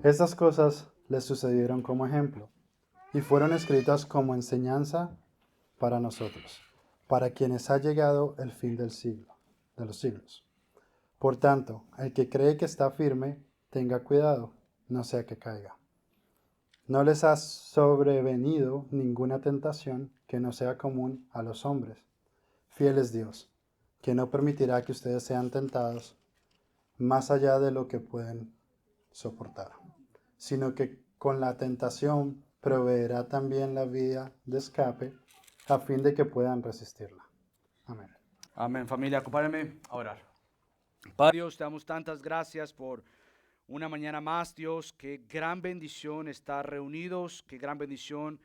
Estas cosas les sucedieron como ejemplo y fueron escritas como enseñanza para nosotros, para quienes ha llegado el fin del siglo, de los siglos. Por tanto, el que cree que está firme, tenga cuidado, no sea que caiga. No les ha sobrevenido ninguna tentación que no sea común a los hombres. Fiel es Dios, que no permitirá que ustedes sean tentados más allá de lo que pueden soportar, sino que con la tentación proveerá también la vía de escape a fin de que puedan resistirla. Amén. Amén, familia, acompáñenme a orar. Padre Dios, te damos tantas gracias por una mañana más, Dios. Qué gran bendición estar reunidos, qué gran bendición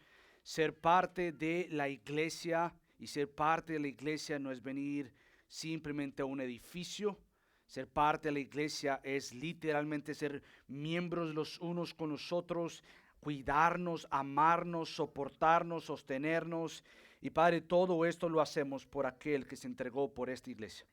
ser parte de la iglesia. Y ser parte de la iglesia no es venir simplemente a un edificio. Ser parte de la iglesia es literalmente ser miembros los unos con los otros, cuidarnos, amarnos, soportarnos, sostenernos. Y Padre, todo esto lo hacemos por aquel que se entregó por esta iglesia.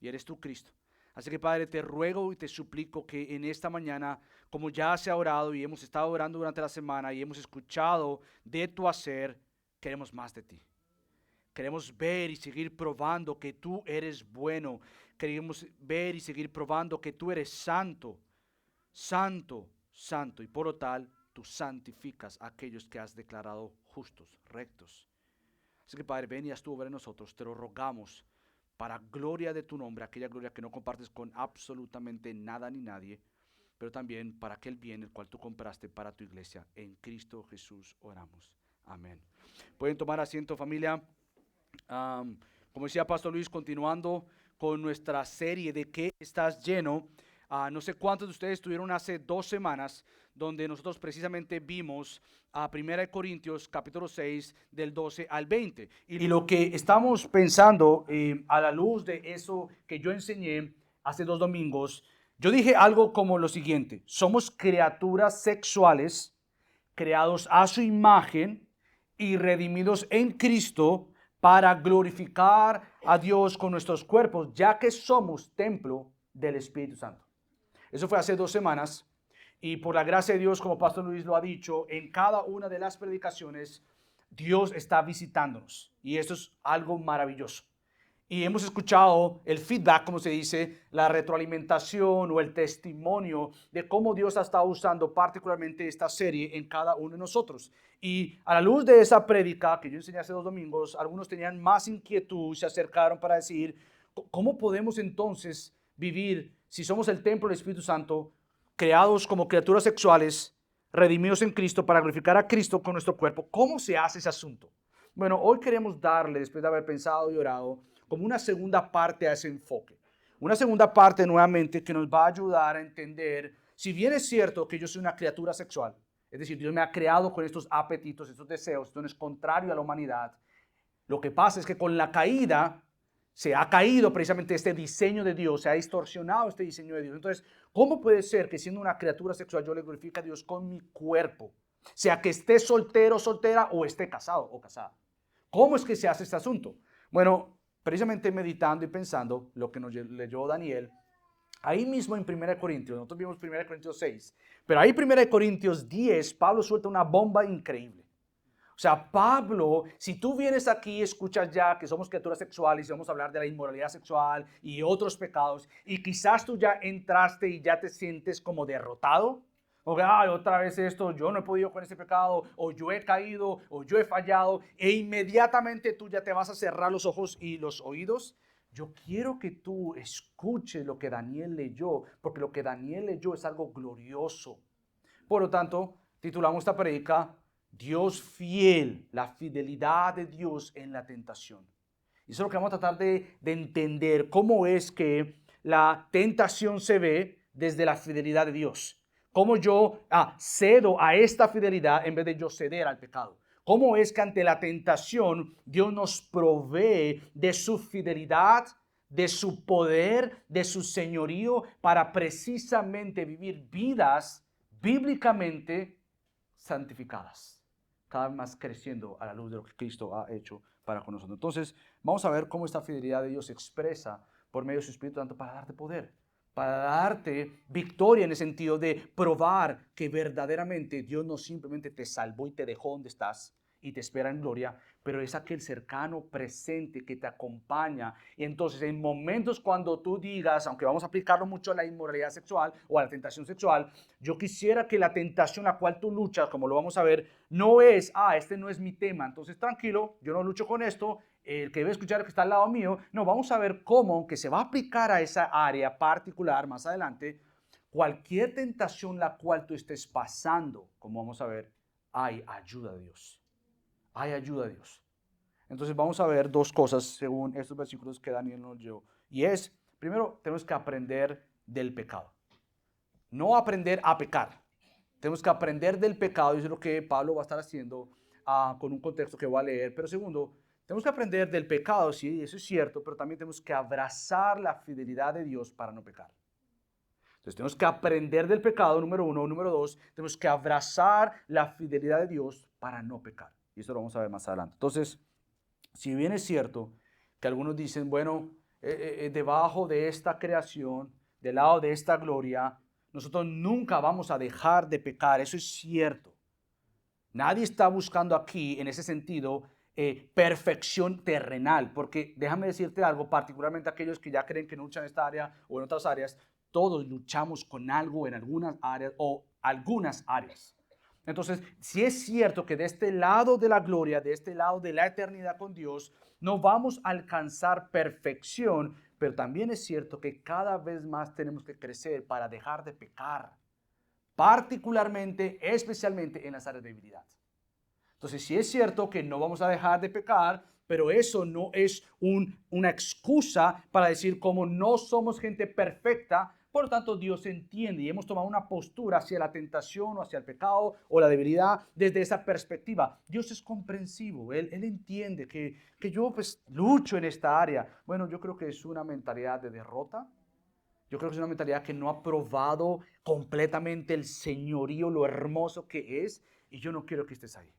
Y eres tú, Cristo. Así que Padre, te ruego y te suplico que en esta mañana, como ya se ha orado y hemos estado orando durante la semana y hemos escuchado de tu hacer, queremos más de ti. Queremos ver y seguir probando que tú eres bueno. Queremos ver y seguir probando que tú eres santo, santo, santo. Y por lo tal, tú santificas a aquellos que has declarado justos, rectos. Así que Padre, ven y haz tu obra en nosotros. Te lo rogamos para gloria de tu nombre, aquella gloria que no compartes con absolutamente nada ni nadie, pero también para aquel bien el cual tú compraste para tu iglesia. En Cristo Jesús oramos. Amén. Pueden tomar asiento, familia. Como decía Pastor Luis, continuando con nuestra serie de ¿qué estás lleno? No sé cuántos de ustedes estuvieron hace 2 semanas donde nosotros precisamente vimos a 1 Corintios capítulo 6 del 12 al 20. Y lo que estamos pensando a la luz de eso que yo enseñé hace 2 domingos, yo dije algo como lo siguiente: somos criaturas sexuales creados a su imagen y redimidos en Cristo para glorificar a Dios con nuestros cuerpos, ya que somos templo del Espíritu Santo. Eso fue hace 2 semanas y por la gracia de Dios, como Pastor Luis lo ha dicho, en cada una de las predicaciones Dios está visitándonos y esto es algo maravilloso. Y hemos escuchado el feedback, como se dice, la retroalimentación o el testimonio de cómo Dios ha estado usando particularmente esta serie en cada uno de nosotros. Y a la luz de esa prédica que yo enseñé hace 2 domingos, algunos tenían más inquietud, se acercaron para decir, ¿cómo podemos entonces vivir si somos el templo del Espíritu Santo, creados como criaturas sexuales, redimidos en Cristo para glorificar a Cristo con nuestro cuerpo? ¿Cómo se hace ese asunto? Bueno, hoy queremos darle, después de haber pensado y orado, como una segunda parte a ese enfoque. Una segunda parte nuevamente que nos va a ayudar a entender, si bien es cierto que yo soy una criatura sexual, es decir, Dios me ha creado con estos apetitos, estos deseos, esto no es contrario a la humanidad. Lo que pasa es que con la caída se ha caído precisamente este diseño de Dios, se ha distorsionado este diseño de Dios. Entonces, ¿cómo puede ser que siendo una criatura sexual yo le glorifique a Dios con mi cuerpo? Sea que esté soltero, soltera o esté casado o casada. ¿Cómo es que se hace este asunto? Bueno, precisamente meditando y pensando lo que nos leyó Daniel, ahí mismo en 1 Corintios, nosotros vimos 1 Corintios 6, pero ahí 1 Corintios 10, Pablo suelta una bomba increíble. O sea, Pablo, si tú vienes aquí y escuchas ya que somos criaturas sexuales y vamos a hablar de la inmoralidad sexual y otros pecados, y quizás tú ya entraste y ya te sientes como derrotado, o que, ay, otra vez esto, yo no he podido con ese pecado, o yo he caído, o yo he fallado, e inmediatamente tú ya te vas a cerrar los ojos y los oídos. Yo quiero que tú escuches lo que Daniel leyó, porque lo que Daniel leyó es algo glorioso. Por lo tanto, titulamos esta predica Dios fiel, la fidelidad de Dios en la tentación. Y eso es lo que vamos a tratar de entender, cómo es que la tentación se ve desde la fidelidad de Dios. Cómo yo cedo a esta fidelidad en vez de yo ceder al pecado. Cómo es que ante la tentación Dios nos provee de su fidelidad, de su poder, de su señorío para precisamente vivir vidas bíblicamente santificadas, cada vez más creciendo a la luz de lo que Cristo ha hecho para con nosotros. Entonces, vamos a ver cómo esta fidelidad de Dios se expresa por medio de su Espíritu Santo para darte poder. para darte victoria en el sentido de probar que verdaderamente Dios no simplemente te salvó y te dejó donde estás y te espera en gloria, pero es aquel cercano presente que te acompaña. Y entonces en momentos cuando tú digas, aunque vamos a aplicarlo mucho a la inmoralidad sexual o a la tentación sexual, yo quisiera que la tentación a la cual tú luchas, como lo vamos a ver, no es, este no es mi tema, entonces tranquilo, yo no lucho con esto, el que debe escuchar el que está al lado mío. No, vamos a ver cómo, aunque se va a aplicar a esa área particular más adelante, cualquier tentación la cual tú estés pasando, como vamos a ver, hay ayuda de Dios. Hay ayuda de Dios. Entonces vamos a ver dos cosas según estos versículos que Daniel nos dio. Y es, primero, tenemos que aprender del pecado. No aprender a pecar. Tenemos que aprender del pecado, y eso es lo que Pablo va a estar haciendo con un contexto que voy a leer. Pero segundo, tenemos que aprender del pecado, sí, eso es cierto, pero también tenemos que abrazar la fidelidad de Dios para no pecar. Entonces tenemos que aprender del pecado, número uno. Número dos, tenemos que abrazar la fidelidad de Dios para no pecar. Y esto lo vamos a ver más adelante. Entonces, si bien es cierto que algunos dicen, bueno, debajo de esta creación, del lado de esta gloria, nosotros nunca vamos a dejar de pecar. Eso es cierto. Nadie está buscando aquí, en ese sentido, perfección terrenal, porque déjame decirte algo, particularmente aquellos que ya creen que no luchan en esta área o en otras áreas, todos luchamos con algo en algunas áreas o algunas áreas. Entonces, si es cierto que de este lado de la gloria, de este lado de la eternidad con Dios, no vamos a alcanzar perfección, pero también es cierto que cada vez más tenemos que crecer para dejar de pecar, particularmente, especialmente en las áreas de debilidad. Entonces, sí es cierto que no vamos a dejar de pecar, pero eso no es una excusa para decir como no somos gente perfecta, por lo tanto Dios entiende y hemos tomado una postura hacia la tentación o hacia el pecado o la debilidad desde esa perspectiva. Dios es comprensivo, Él entiende que yo pues lucho en esta área. Bueno, yo creo que es una mentalidad de derrota. Yo creo que es una mentalidad que no ha probado completamente el señorío, lo hermoso que es, y yo no quiero que estés ahí.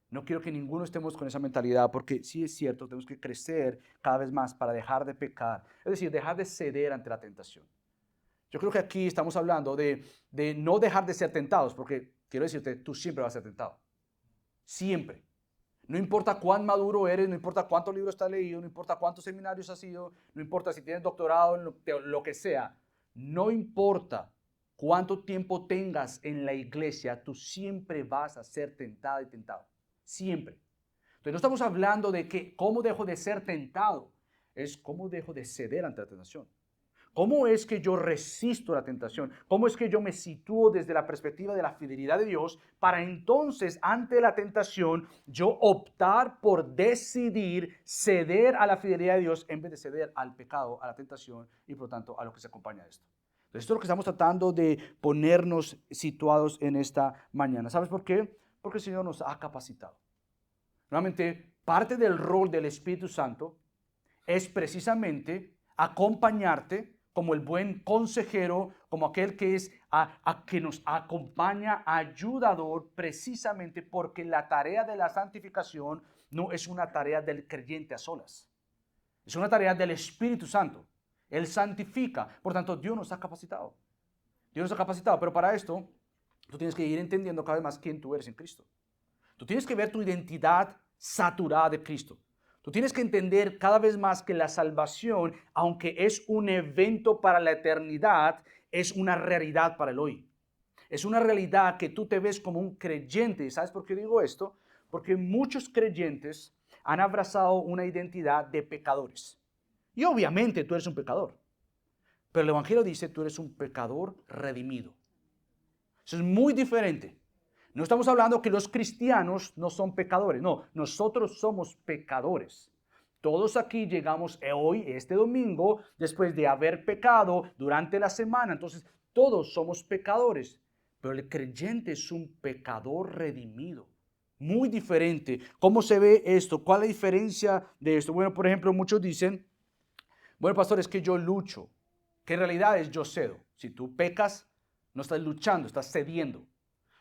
No quiero que ninguno estemos con esa mentalidad, porque sí es cierto, tenemos que crecer cada vez más para dejar de pecar, es decir, dejar de ceder ante la tentación. Yo creo que aquí estamos hablando de no dejar de ser tentados, porque quiero decirte, tú siempre vas a ser tentado. Siempre. No importa cuán maduro eres, no importa cuántos libros has leído, no importa cuántos seminarios has ido, no importa si tienes doctorado en lo que sea, no importa cuánto tiempo tengas en la iglesia, tú siempre vas a ser tentada y tentado. Siempre. Entonces no estamos hablando de que cómo dejo de ser tentado, es cómo dejo de ceder ante la tentación. ¿Cómo es que yo resisto la tentación? ¿Cómo es que yo me sitúo desde la perspectiva de la fidelidad de Dios para entonces ante la tentación yo optar por decidir ceder a la fidelidad de Dios en vez de ceder al pecado, a la tentación y por lo tanto a lo que se acompaña de esto? Entonces esto es lo que estamos tratando de ponernos situados en esta mañana. ¿Sabes por qué? Porque el Señor nos ha capacitado. Nuevamente, parte del rol del Espíritu Santo es precisamente acompañarte como el buen consejero, como aquel que es que nos acompaña, ayudador, precisamente porque la tarea de la santificación no es una tarea del creyente a solas. Es una tarea del Espíritu Santo. Él santifica. Por tanto, Dios nos ha capacitado. Dios nos ha capacitado. Pero para esto, tú tienes que ir entendiendo cada vez más quién tú eres en Cristo. Tú tienes que ver tu identidad saturada de Cristo. Tú tienes que entender cada vez más que la salvación, aunque es un evento para la eternidad, es una realidad para el hoy. Es una realidad que tú te ves como un creyente. ¿Sabes por qué digo esto? Porque muchos creyentes han abrazado una identidad de pecadores. Y obviamente tú eres un pecador. Pero el Evangelio dice tú eres un pecador redimido. Eso es muy diferente. No estamos hablando que los cristianos no son pecadores. No, nosotros somos pecadores. Todos aquí llegamos hoy, este domingo, después de haber pecado durante la semana. Entonces, todos somos pecadores. Pero el creyente es un pecador redimido. Muy diferente. ¿Cómo se ve esto? ¿Cuál es la diferencia de esto? Bueno, por ejemplo, muchos dicen, bueno, pastor, es que yo lucho. Que en realidad es yo cedo. Si tú pecas, no estás luchando, estás cediendo.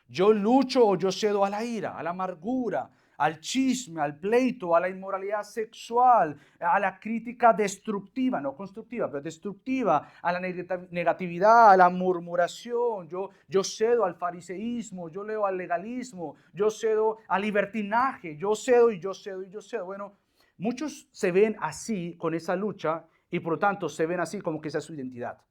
Yo lucho o yo cedo a la ira, a la amargura, al chisme, al pleito, a la inmoralidad sexual, a la crítica destructiva, no constructiva, pero destructiva, a la negatividad, a la murmuración. Yo cedo al fariseísmo, yo leo al legalismo, yo cedo al libertinaje, yo cedo y yo cedo y yo cedo. Bueno, muchos se ven así con esa lucha y por lo tanto se ven así como que esa es su identidad.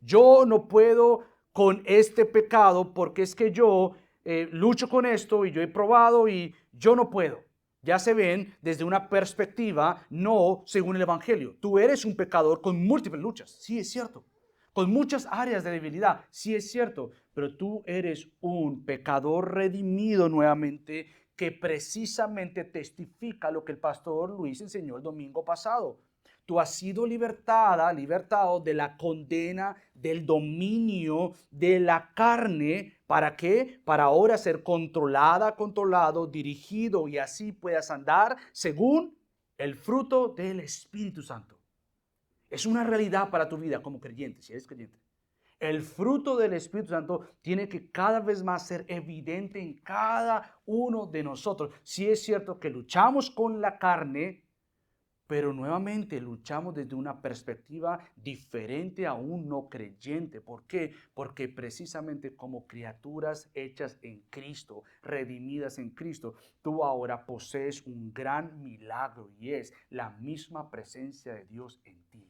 Yo no puedo con este pecado porque es que yo lucho con esto y yo he probado y yo no puedo. Ya se ven desde una perspectiva no según el Evangelio. Tú eres un pecador con múltiples luchas, sí es cierto. Con muchas áreas de debilidad, sí es cierto. Pero tú eres un pecador redimido nuevamente que precisamente testifica lo que el pastor Luis enseñó el domingo pasado. Tú has sido libertado de la condena, del dominio de la carne. ¿Para qué? Para ahora ser controlado, dirigido y así puedas andar según el fruto del Espíritu Santo. Es una realidad para tu vida como creyente, si eres creyente. El fruto del Espíritu Santo tiene que cada vez más ser evidente en cada uno de nosotros. Si es cierto que luchamos con la carne, pero nuevamente luchamos desde una perspectiva diferente a un no creyente. ¿Por qué? Porque precisamente como criaturas hechas en Cristo, redimidas en Cristo, tú ahora posees un gran milagro y es la misma presencia de Dios en ti.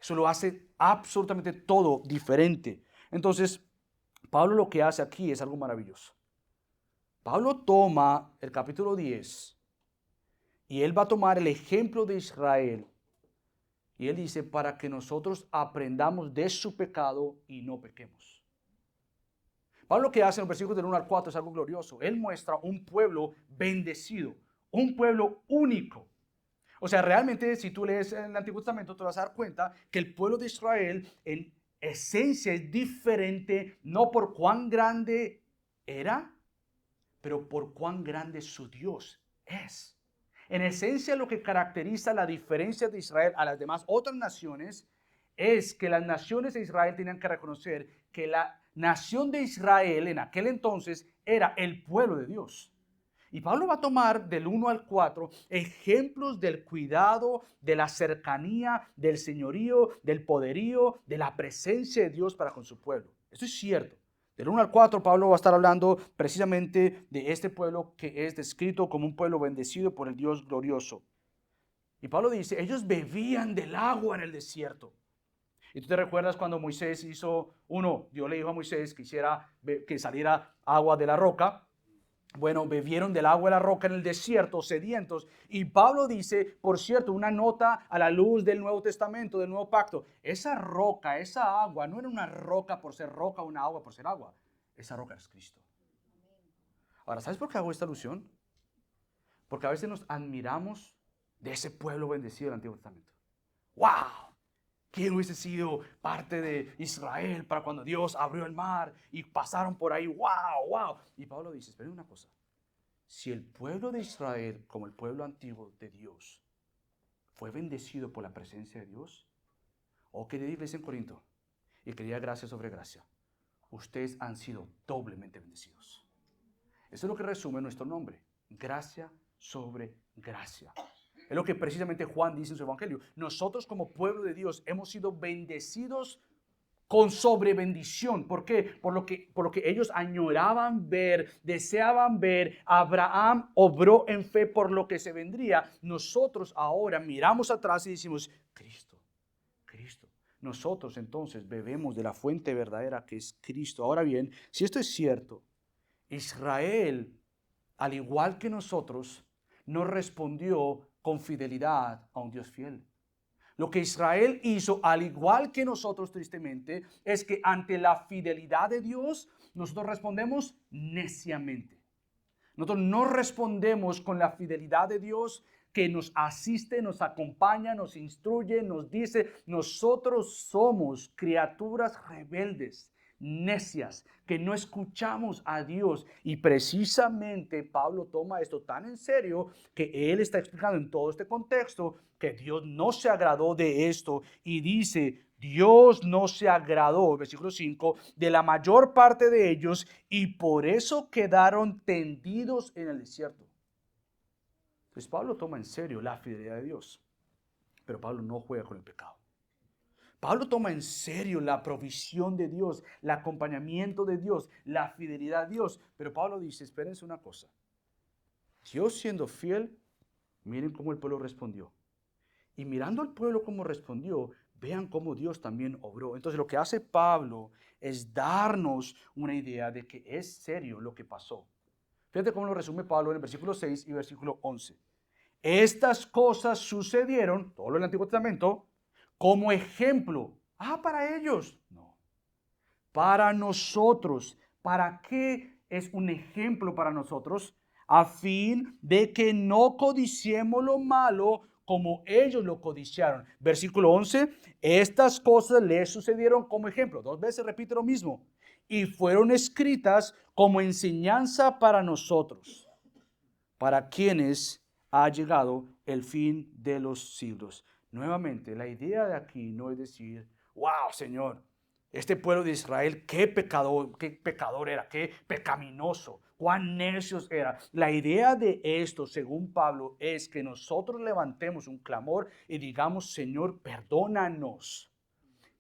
Eso lo hace absolutamente todo diferente. Entonces, Pablo lo que hace aquí es algo maravilloso. Pablo toma el capítulo 10 y él va a tomar el ejemplo de Israel. Y él dice, para que nosotros aprendamos de su pecado y no pequemos. Pablo lo que hace en los versículos del 1 al 4 es algo glorioso. Él muestra un pueblo bendecido, un pueblo único. O sea, realmente si tú lees el Antiguo Testamento te vas a dar cuenta que el pueblo de Israel en esencia es diferente, no por cuán grande era, pero por cuán grande su Dios es. En esencia, lo que caracteriza la diferencia de Israel a las demás otras naciones es que las naciones de Israel tenían que reconocer que la nación de Israel en aquel entonces era el pueblo de Dios. Y Pablo va a tomar del 1 al 4 ejemplos del cuidado, de la cercanía, del señorío, del poderío, de la presencia de Dios para con su pueblo. Esto es cierto. Del 1 al 4 Pablo va a estar hablando precisamente de este pueblo que es descrito como un pueblo bendecido por el Dios glorioso. Y Pablo dice, ellos bebían del agua en el desierto. Y tú te recuerdas cuando Moisés Dios le dijo a Moisés que saliera agua de la roca. Bueno, bebieron del agua de la roca en el desierto, sedientos. Y Pablo dice, por cierto, una nota a la luz del Nuevo Testamento, del Nuevo Pacto. Esa roca, esa agua, no era una roca por ser roca, una agua por ser agua. Esa roca es Cristo. Ahora, ¿sabes por qué hago esta alusión? Porque a veces nos admiramos de ese pueblo bendecido del Antiguo Testamento. ¡Wow! ¿Quién hubiese sido parte de Israel para cuando Dios abrió el mar y pasaron por ahí? ¡Wow! ¡Wow! Y Pablo dice, esperen una cosa. Si el pueblo de Israel, como el pueblo antiguo de Dios, fue bendecido por la presencia de Dios, o querida iglesia en Corinto, y querida gracia sobre gracia, ustedes han sido doblemente bendecidos. Eso es lo que resume nuestro nombre, gracia sobre gracia. Es lo que precisamente Juan dice en su evangelio. Nosotros como pueblo de Dios hemos sido bendecidos con sobrebendición. ¿Por qué? Por lo que ellos añoraban ver, deseaban ver. Abraham obró en fe por lo que se vendría. Nosotros ahora miramos atrás y decimos, Cristo. Nosotros entonces bebemos de la fuente verdadera que es Cristo. Ahora bien, si esto es cierto, Israel, al igual que nosotros, no respondió con fidelidad a un Dios fiel. Lo que Israel hizo, al igual que nosotros tristemente, es que ante la fidelidad de Dios, nosotros respondemos neciamente. Nosotros no respondemos con la fidelidad de Dios que nos asiste, nos acompaña, nos instruye, nos dice, nosotros somos criaturas rebeldes, necias, que no escuchamos a Dios. Y precisamente Pablo toma esto tan en serio que él está explicando en todo este contexto que Dios no se agradó de esto y dice, Dios no se agradó, versículo 5, de la mayor parte de ellos y por eso quedaron tendidos en el desierto. Entonces Pablo toma en serio la fidelidad de Dios, pero Pablo no juega con el pecado. Pablo toma en serio la provisión de Dios, el acompañamiento de Dios, la fidelidad de Dios. Pero Pablo dice, espérense una cosa. Dios siendo fiel, miren cómo el pueblo respondió. Y mirando al pueblo cómo respondió, vean cómo Dios también obró. Entonces lo que hace Pablo es darnos una idea de que es serio lo que pasó. Fíjate cómo lo resume Pablo en el versículo 6 y versículo 11. Estas cosas sucedieron, todo lo del Antiguo Testamento, como ejemplo. Para ellos. No. Para nosotros. ¿Para qué es un ejemplo para nosotros? A fin de que no codiciemos lo malo como ellos lo codiciaron. Versículo 11. Estas cosas les sucedieron como ejemplo. 2 veces repite lo mismo. Y fueron escritas como enseñanza para nosotros, para quienes ha llegado el fin de los siglos. Nuevamente, la idea de aquí no es decir, wow, Señor, este pueblo de Israel, qué pecador era, qué pecaminoso, cuán necios era. La idea de esto, según Pablo, es que nosotros levantemos un clamor y digamos, Señor, perdónanos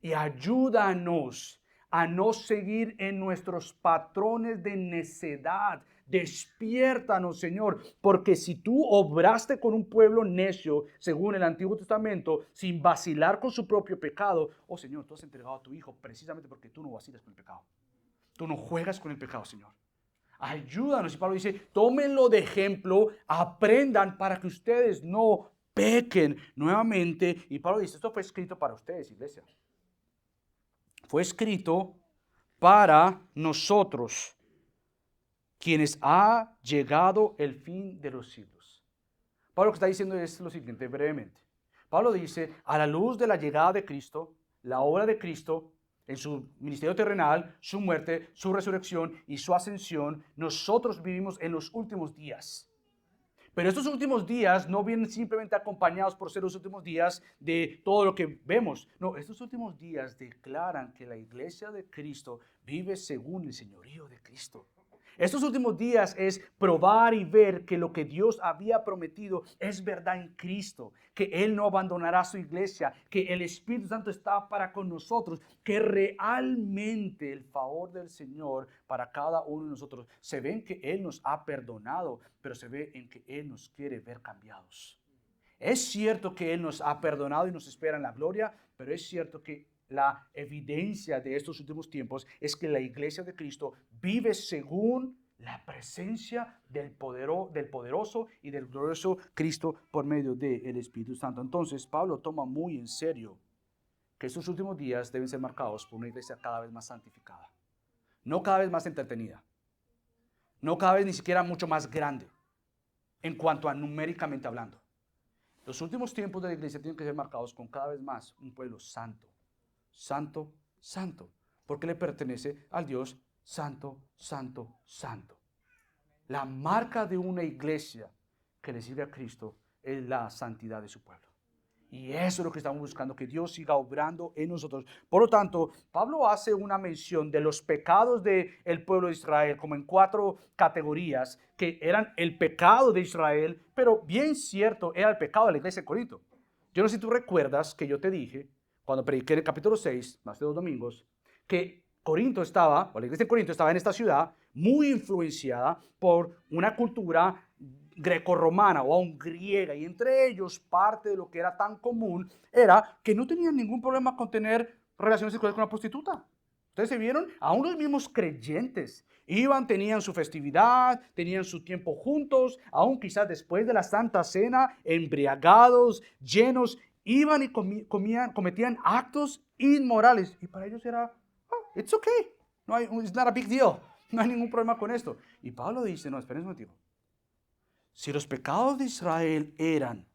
y ayúdanos a no seguir en nuestros patrones de necedad. Despiértanos, Señor, porque si tú obraste con un pueblo necio, según el Antiguo Testamento, sin vacilar con su propio pecado, Señor, tú has entregado a tu Hijo precisamente porque tú no vacilas con el pecado. Tú no juegas con el pecado, Señor. Ayúdanos. Y Pablo dice, tómenlo de ejemplo, aprendan para que ustedes no pequen nuevamente. Y Pablo dice, esto fue escrito para ustedes, iglesia. Fue escrito para nosotros, quienes ha llegado el fin de los siglos. Pablo lo que está diciendo es lo siguiente, brevemente. Pablo dice, a la luz de la llegada de Cristo, la obra de Cristo, en su ministerio terrenal, su muerte, su resurrección y su ascensión, nosotros vivimos en los últimos días. Pero estos últimos días no vienen simplemente acompañados por ser los últimos días de todo lo que vemos. No, estos últimos días declaran que la iglesia de Cristo vive según el señorío de Cristo. Estos últimos días es probar y ver que lo que Dios había prometido es verdad en Cristo, que Él no abandonará a su iglesia, que el Espíritu Santo está para con nosotros, que realmente el favor del Señor para cada uno de nosotros se ve en que Él nos ha perdonado, pero se ve en que Él nos quiere ver cambiados. Es cierto que Él nos ha perdonado y nos espera en la gloria, pero es cierto que la evidencia de estos últimos tiempos es que la iglesia de Cristo vive según la presencia del poderoso y del glorioso Cristo por medio del Espíritu Santo. Entonces, Pablo toma muy en serio que estos últimos días deben ser marcados por una iglesia cada vez más santificada. No cada vez más entretenida. No cada vez ni siquiera mucho más grande en cuanto a numéricamente hablando. Los últimos tiempos de la iglesia tienen que ser marcados con cada vez más un pueblo santo. Santo, santo, porque le pertenece al Dios santo, santo, santo. La marca de una iglesia que le sirve a Cristo es la santidad de su pueblo. Y eso es lo que estamos buscando, que Dios siga obrando en nosotros. Por lo tanto, Pablo hace una mención de los pecados del pueblo de Israel, como en 4 categorías, que eran el pecado de Israel, pero bien cierto, era el pecado de la iglesia de Corinto. Yo no sé si tú recuerdas que yo te dije, cuando prediqué en el capítulo 6, hace 2 domingos, que la iglesia de Corinto estaba en esta ciudad muy influenciada por una cultura grecorromana o aún griega, y entre ellos parte de lo que era tan común era que no tenían ningún problema con tener relaciones sexuales con una prostituta. Ustedes se vieron, aún los mismos creyentes iban, tenían su festividad, tenían su tiempo juntos, aún quizás después de la Santa Cena, embriagados, llenos, iban y cometían actos inmorales. Y para ellos era, it's okay, it's not a big deal, no hay ningún problema con esto. Y Pablo dice, no, esperen un momento. Si los pecados de Israel eran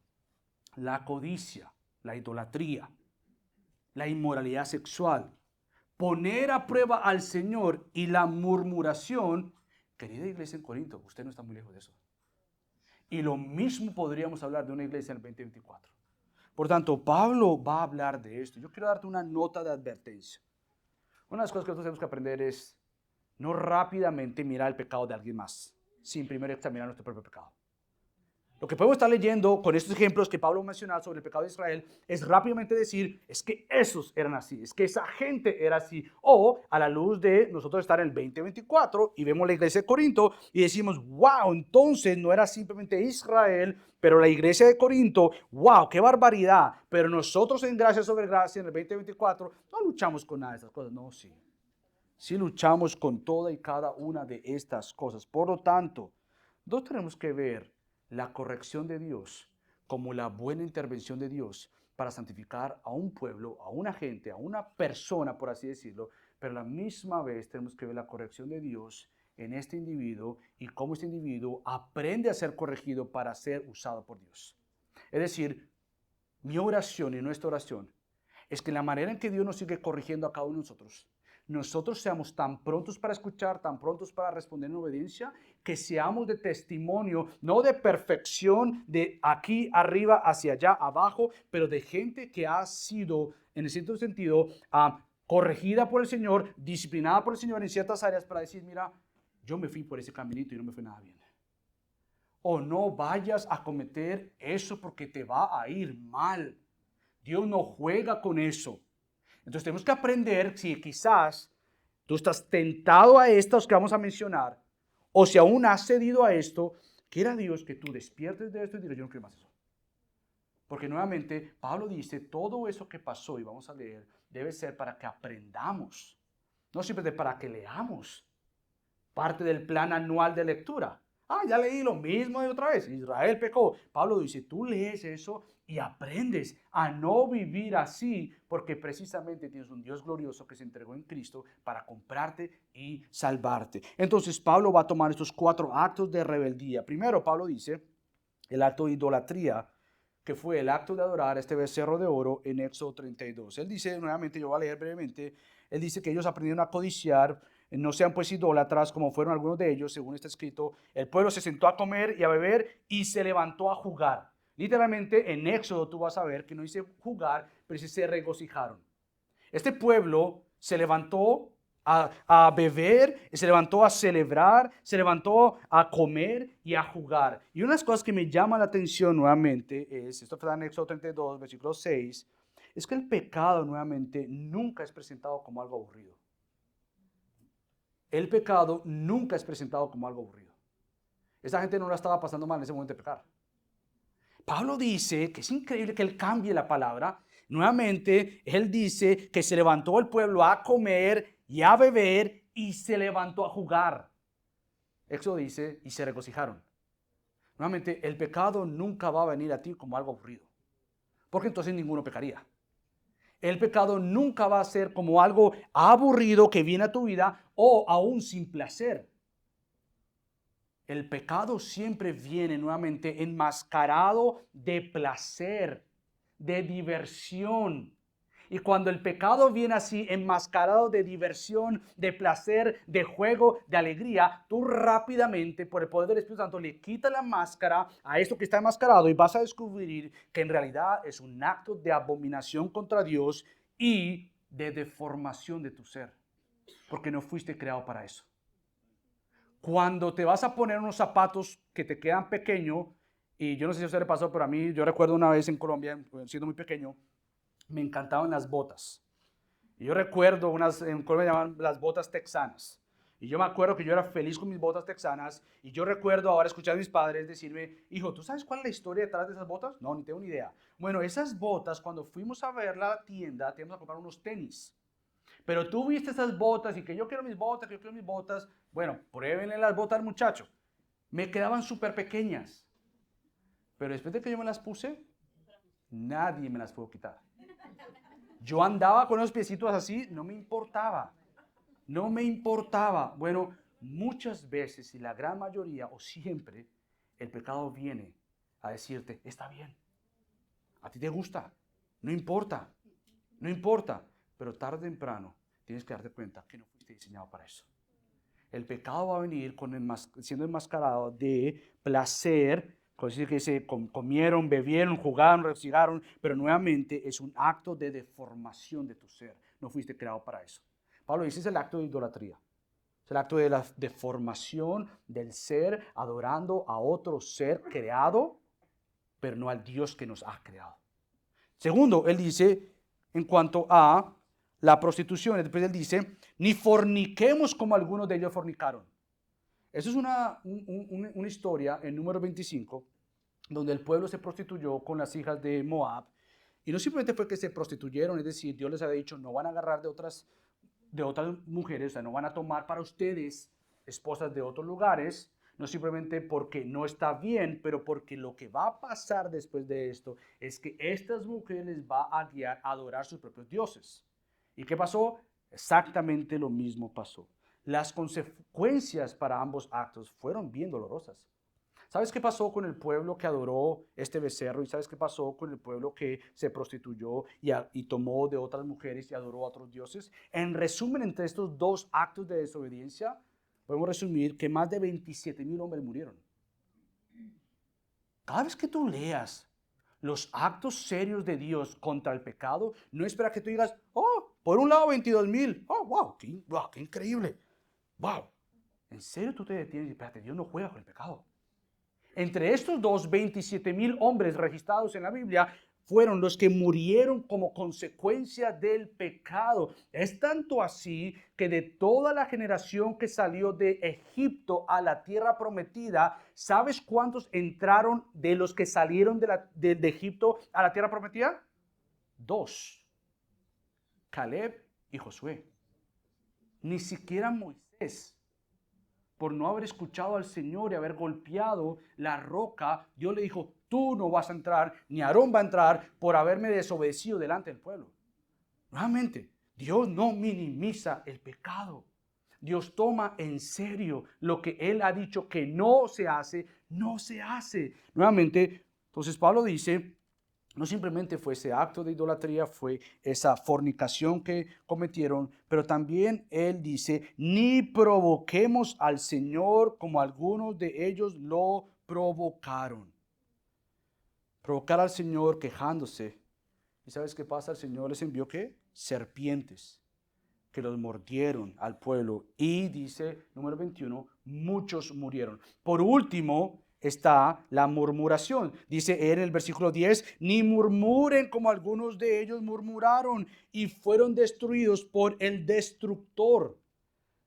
la codicia, la idolatría, la inmoralidad sexual, poner a prueba al Señor y la murmuración, querida iglesia en Corinto, usted no está muy lejos de eso. Y lo mismo podríamos hablar de una iglesia en el 2024. Por tanto, Pablo va a hablar de esto. Yo quiero darte una nota de advertencia. Una de las cosas que nosotros tenemos que aprender es no rápidamente mirar el pecado de alguien más, sin primero examinar nuestro propio pecado. Lo que podemos estar leyendo con estos ejemplos que Pablo menciona sobre el pecado de Israel es rápidamente decir, es que esos eran así, es que esa gente era así. O a la luz de nosotros estar en el 2024 y vemos la iglesia de Corinto y decimos, wow, entonces no era simplemente Israel, pero la iglesia de Corinto, wow, qué barbaridad. Pero nosotros en gracia sobre gracia en el 2024 no luchamos con nada de estas cosas. No, sí. Sí luchamos con toda y cada una de estas cosas. Por lo tanto, no tenemos que ver la corrección de Dios como la buena intervención de Dios para santificar a un pueblo, a una gente, a una persona, por así decirlo, pero a la misma vez tenemos que ver la corrección de Dios en este individuo y cómo este individuo aprende a ser corregido para ser usado por Dios. Es decir, mi oración y nuestra oración es que la manera en que Dios nos sigue corrigiendo a cada uno de nosotros seamos tan prontos para escuchar, tan prontos para responder en obediencia, que seamos de testimonio, no de perfección, de aquí arriba hacia allá abajo, pero de gente que ha sido, en cierto sentido, corregida por el Señor, disciplinada por el Señor en ciertas áreas para decir, mira, yo me fui por ese caminito y no me fue nada bien. O no vayas a cometer eso porque te va a ir mal. Dios no juega con eso. Entonces tenemos que aprender si quizás tú estás tentado a estos que vamos a mencionar, o si aún has cedido a esto, quiera Dios que tú despiertes de esto y digas, yo no quiero más eso. Porque nuevamente Pablo dice, todo eso que pasó, y vamos a leer, debe ser para que aprendamos, no simplemente para que leamos. Parte del plan anual de lectura. Ya leí lo mismo de otra vez. Israel pecó. Pablo dice, tú lees eso y aprendes a no vivir así porque precisamente tienes un Dios glorioso que se entregó en Cristo para comprarte y salvarte. Entonces Pablo va a tomar estos 4 actos de rebeldía. Primero Pablo dice el acto de idolatría, que fue el acto de adorar a este becerro de oro en Éxodo 32. Él dice, nuevamente, yo voy a leer brevemente, él dice que ellos aprendieron a codiciar, no sean pues idólatras como fueron algunos de ellos, según está escrito, el pueblo se sentó a comer y a beber y se levantó a jugar. Literalmente en Éxodo tú vas a ver que no dice jugar, pero dice se regocijaron. Este pueblo se levantó a beber, se levantó a celebrar, se levantó a comer y a jugar. Y una de las cosas que me llama la atención nuevamente es, esto está en Éxodo 32, versículo 6, es que el pecado nuevamente nunca es presentado como algo aburrido. El pecado nunca es presentado como algo aburrido. Esa gente no la estaba pasando mal en ese momento de pecar. Pablo dice que es increíble que él cambie la palabra. Nuevamente, él dice que se levantó el pueblo a comer y a beber y se levantó a jugar. Éxodo dice, y se regocijaron. Nuevamente, el pecado nunca va a venir a ti como algo aburrido, porque entonces ninguno pecaría. El pecado nunca va a ser como algo aburrido que viene a tu vida o aún sin placer. El pecado siempre viene nuevamente enmascarado de placer, de diversión. Y cuando el pecado viene así enmascarado de diversión, de placer, de juego, de alegría, tú rápidamente, por el poder del Espíritu Santo, le quitas la máscara a esto que está enmascarado y vas a descubrir que en realidad es un acto de abominación contra Dios y de deformación de tu ser, porque no fuiste creado para eso. Cuando te vas a poner unos zapatos que te quedan pequeños, y yo no sé si a usted le pasó, pero a mí, yo recuerdo una vez en Colombia, siendo muy pequeño, me encantaban las botas. Y yo recuerdo en Colombia llaman las botas texanas. Y yo me acuerdo que yo era feliz con mis botas texanas. Y yo recuerdo ahora escuchar a mis padres decirme, hijo, ¿tú sabes cuál es la historia detrás de esas botas? No, ni tengo ni idea. Bueno, esas botas, cuando fuimos a ver la tienda, teníamos a comprar unos tenis. Pero tú viste esas botas y que yo quiero mis botas, que yo quiero mis botas. Bueno, pruébenle las botas al muchacho. Me quedaban súper pequeñas. Pero después de que yo me las puse, nadie me las pudo quitar. Yo andaba con los piecitos así, no me importaba. No me importaba. Bueno, muchas veces, y la gran mayoría, o siempre, el pecado viene a decirte, está bien. A ti te gusta. No importa. No importa. Pero tarde o temprano tienes que darte cuenta que no fuiste diseñado para eso. El pecado va a venir siendo enmascarado de placer, con decir que se comieron, bebieron, jugaron, regocijaron, pero nuevamente es un acto de deformación de tu ser. No fuiste creado para eso. Pablo dice, es el acto de idolatría. Es el acto de la deformación del ser adorando a otro ser creado, pero no al Dios que nos ha creado. Segundo, él dice, en cuanto a la prostitución, después él dice, ni forniquemos como algunos de ellos fornicaron. Eso es una historia en número 25, donde el pueblo se prostituyó con las hijas de Moab. Y no simplemente fue que se prostituyeron, es decir, Dios les había dicho, no van a agarrar de otras mujeres, o sea, no van a tomar para ustedes esposas de otros lugares, no simplemente porque no está bien, pero porque lo que va a pasar después de esto es que estas mujeres les va a guiar a adorar sus propios dioses. ¿Y qué pasó? Exactamente lo mismo pasó. Las consecuencias para ambos actos fueron bien dolorosas. ¿Sabes qué pasó con el pueblo que adoró este becerro? ¿Y sabes qué pasó con el pueblo que se prostituyó y tomó de otras mujeres y adoró a otros dioses? En resumen, entre estos dos actos de desobediencia, podemos resumir que más de 27,000 hombres murieron. Cada vez que tú leas los actos serios de Dios contra el pecado, no es para que tú digas, oh, por un lado 22,000, oh, wow, qué increíble, wow. ¿En serio tú te detienes y espérate, Dios no juega con el pecado? Entre estos dos, 27,000 hombres registrados en la Biblia fueron los que murieron como consecuencia del pecado. Es tanto así que de toda la generación que salió de Egipto a la tierra prometida, ¿sabes cuántos entraron de los que salieron de Egipto a la tierra prometida? 2. Caleb y Josué. Ni siquiera Moisés. Por no haber escuchado al Señor y haber golpeado la roca, Dios le dijo, tú no vas a entrar, ni Aarón va a entrar por haberme desobedecido delante del pueblo. Nuevamente, Dios no minimiza el pecado. Dios toma en serio lo que Él ha dicho que no se hace, no se hace. Nuevamente, entonces Pablo dice, no simplemente fue ese acto de idolatría, fue esa fornicación que cometieron, pero también él dice, ni provoquemos al Señor como algunos de ellos lo provocaron. Provocar al Señor quejándose. ¿Y sabes qué pasa? El Señor les envió ¿qué? Serpientes que los mordieron al pueblo. Y dice, número 21, muchos murieron. Por último, está la murmuración. Dice en el versículo 10, ni murmuren como algunos de ellos murmuraron y fueron destruidos por el destructor.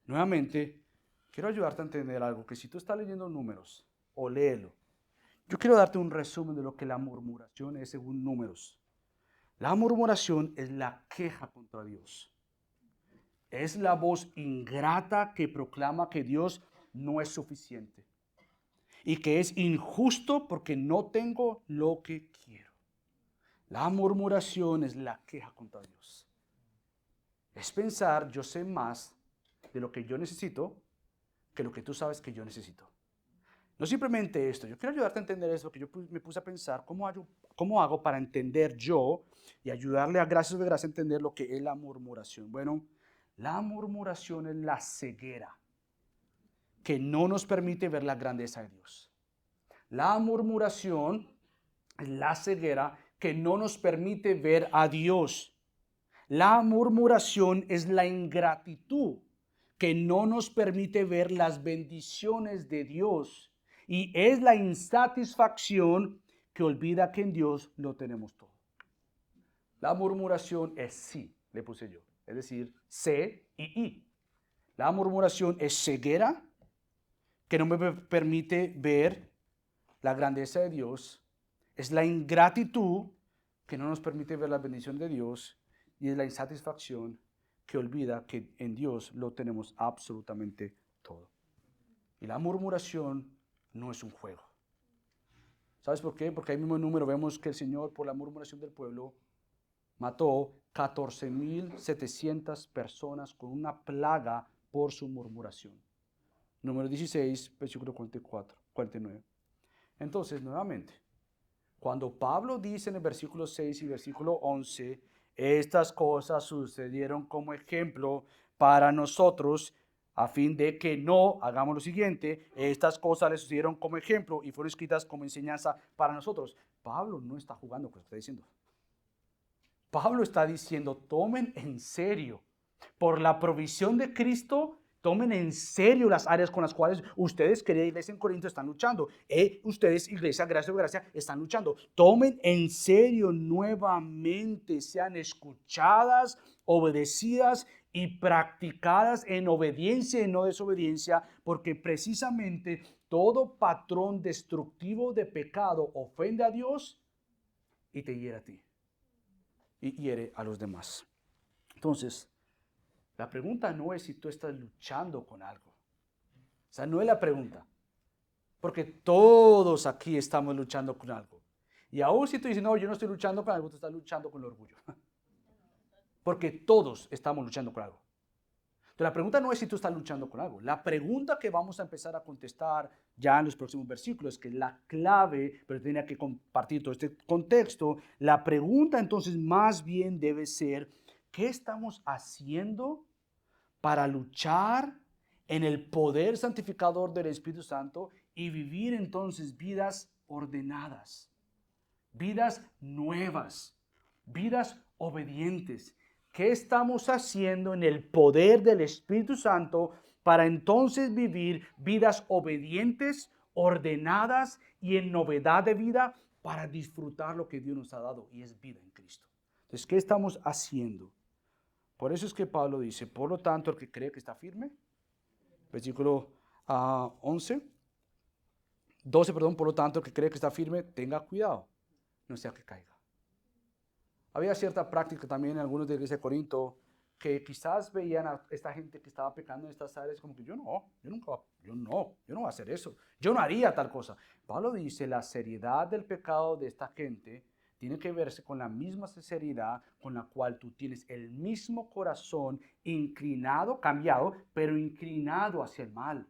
Nuevamente, quiero ayudarte a entender algo, que si tú estás leyendo números o léelo, yo quiero darte un resumen de lo que la murmuración es según números. La murmuración es la queja contra Dios. Es la voz ingrata que proclama que Dios no es suficiente y que es injusto porque no tengo lo que quiero. La murmuración es la queja contra Dios. Es pensar, yo sé más de lo que yo necesito que lo que tú sabes que yo necesito. No simplemente esto, yo quiero ayudarte a entender eso, que yo me puse a pensar, ¿cómo hago para entender yo y ayudarle a gracias de gracia a entender lo que es la murmuración? Bueno, la murmuración es la ceguera que no nos permite ver la grandeza de Dios. La murmuración es la ceguera que no nos permite ver a Dios. La murmuración es la ingratitud que no nos permite ver las bendiciones de Dios. Y es la insatisfacción que olvida que en Dios lo tenemos todo. La murmuración es sí, le puse yo. Es decir, C y I. La murmuración es ceguera que no me permite ver la grandeza de Dios. Es la ingratitud que no nos permite ver la bendición de Dios. Y es la insatisfacción que olvida que en Dios lo tenemos absolutamente todo. Y la murmuración no es un juego. ¿Sabes por qué? Porque ahí mismo en número vemos que el Señor, por la murmuración del pueblo, mató 14,700 personas con una plaga por su murmuración. Número 16, versículo 49. Entonces, nuevamente, cuando Pablo dice en el versículo 6 y versículo 11, Estas cosas sucedieron como ejemplo para nosotros, a fin de que no hagamos lo siguiente. Estas cosas le sucedieron como ejemplo y fueron escritas como enseñanza para nosotros. Pablo no está jugando con lo que está diciendo. Pablo está diciendo, tomen en serio, por la provisión de Cristo, tomen en serio las áreas con las cuales ustedes, querida iglesia en Corinto, están luchando. Ustedes, iglesia, gracia, están luchando. Tomen en serio nuevamente, sean escuchadas, obedecidas y practicadas en obediencia y no desobediencia, porque precisamente todo patrón destructivo de pecado ofende a Dios y te hiere a ti y hiere a los demás. Entonces, la pregunta no es si tú estás luchando con algo. O sea, no es la pregunta. Porque todos aquí estamos luchando con algo. Y aún si tú dices, no, yo no estoy luchando con algo, tú estás luchando con el orgullo. Porque todos estamos luchando con algo. Entonces, la pregunta no es si tú estás luchando con algo. La pregunta que vamos a empezar a contestar ya en los próximos versículos, que es la clave, pero tenía que compartir todo este contexto. La pregunta entonces más bien debe ser, ¿qué estamos haciendo para luchar en el poder santificador del Espíritu Santo y vivir entonces vidas ordenadas, vidas nuevas, vidas obedientes? ¿Qué estamos haciendo en el poder del Espíritu Santo para entonces vivir vidas obedientes, ordenadas y en novedad de vida para disfrutar lo que Dios nos ha dado y es vida en Cristo? Entonces, ¿qué estamos haciendo? Por eso es que Pablo dice, por lo tanto, el que cree que está firme, versículo 12, por lo tanto, el que cree que está firme, tenga cuidado, no sea que caiga. Había cierta práctica también en algunos de la iglesia de Corinto, que quizás veían a esta gente que estaba pecando en estas áreas como que yo no voy a hacer eso, yo no haría tal cosa. Pablo dice, la seriedad del pecado de esta gente tiene que verse con la misma sinceridad con la cual tú tienes el mismo corazón inclinado, cambiado, pero inclinado hacia el mal.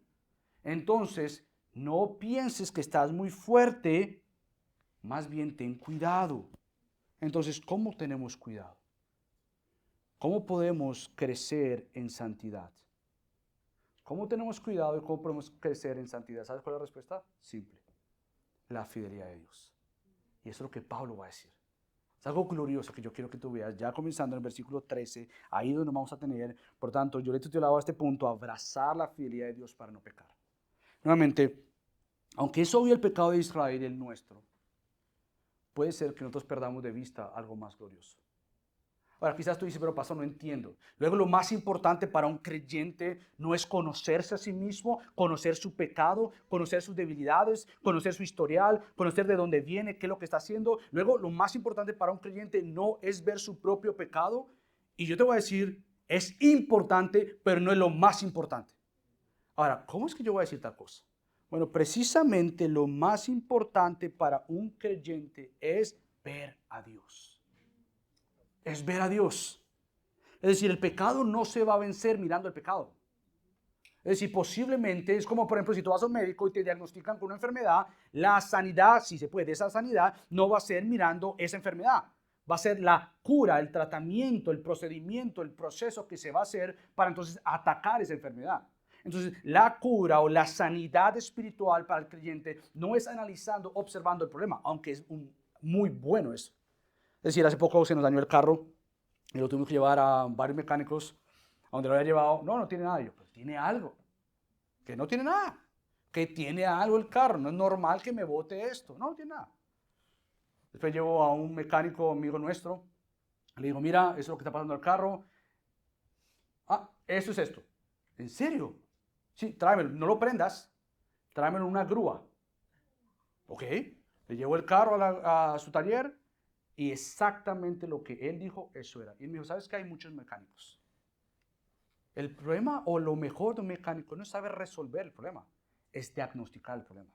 Entonces, no pienses que estás muy fuerte, más bien ten cuidado. Entonces, ¿cómo tenemos cuidado? ¿Cómo podemos crecer en santidad? ¿Cómo tenemos cuidado y cómo podemos crecer en santidad? ¿Sabes cuál es la respuesta? Simple. La fidelidad de Dios. Y eso es lo que Pablo va a decir. Es algo glorioso que yo quiero que tú veas, ya comenzando en el versículo 13, ahí donde vamos a tener, por tanto, yo le he titulado a este punto, abrazar la fidelidad de Dios para no pecar. Nuevamente, aunque es obvio el pecado de Israel y el nuestro, puede ser que nosotros perdamos de vista algo más glorioso. Ahora, quizás tú dices, pero pastor, no entiendo. Luego, lo más importante para un creyente no es conocerse a sí mismo, conocer su pecado, conocer sus debilidades, conocer su historial, conocer de dónde viene, qué es lo que está haciendo. Luego, lo más importante para un creyente no es ver su propio pecado. Y yo te voy a decir, es importante, pero no es lo más importante. Ahora, ¿cómo es que yo voy a decir tal cosa? Bueno, precisamente lo más importante para un creyente es ver a Dios. Es ver a Dios. Es decir, el pecado no se va a vencer mirando el pecado. Es decir, posiblemente es como, por ejemplo, si tú vas a un médico y te diagnostican con una enfermedad, la sanidad, si se puede, esa sanidad no va a ser mirando esa enfermedad. Va a ser la cura, el tratamiento, el procedimiento, el proceso que se va a hacer para entonces atacar esa enfermedad. Entonces, la cura o la sanidad espiritual para el creyente no es analizando, observando el problema, aunque es muy bueno eso. Es decir, hace poco se nos dañó el carro y lo tuvimos que llevar a varios mecánicos a donde lo había llevado. No tiene nada. Y yo, pues tiene algo. Que no tiene nada. Que tiene algo el carro. No es normal que me bote esto. No tiene nada. Después llevo a un mecánico amigo nuestro. Le digo, mira, eso es lo que está pasando al carro. Eso es esto. ¿En serio? Sí, tráemelo. No lo prendas. Tráemelo en una grúa. Ok. Le llevo el carro a su taller. Y exactamente lo que él dijo, eso era. Y él me dijo, ¿sabes que hay muchos mecánicos? El problema o lo mejor de un mecánico no es saber resolver el problema, es diagnosticar el problema.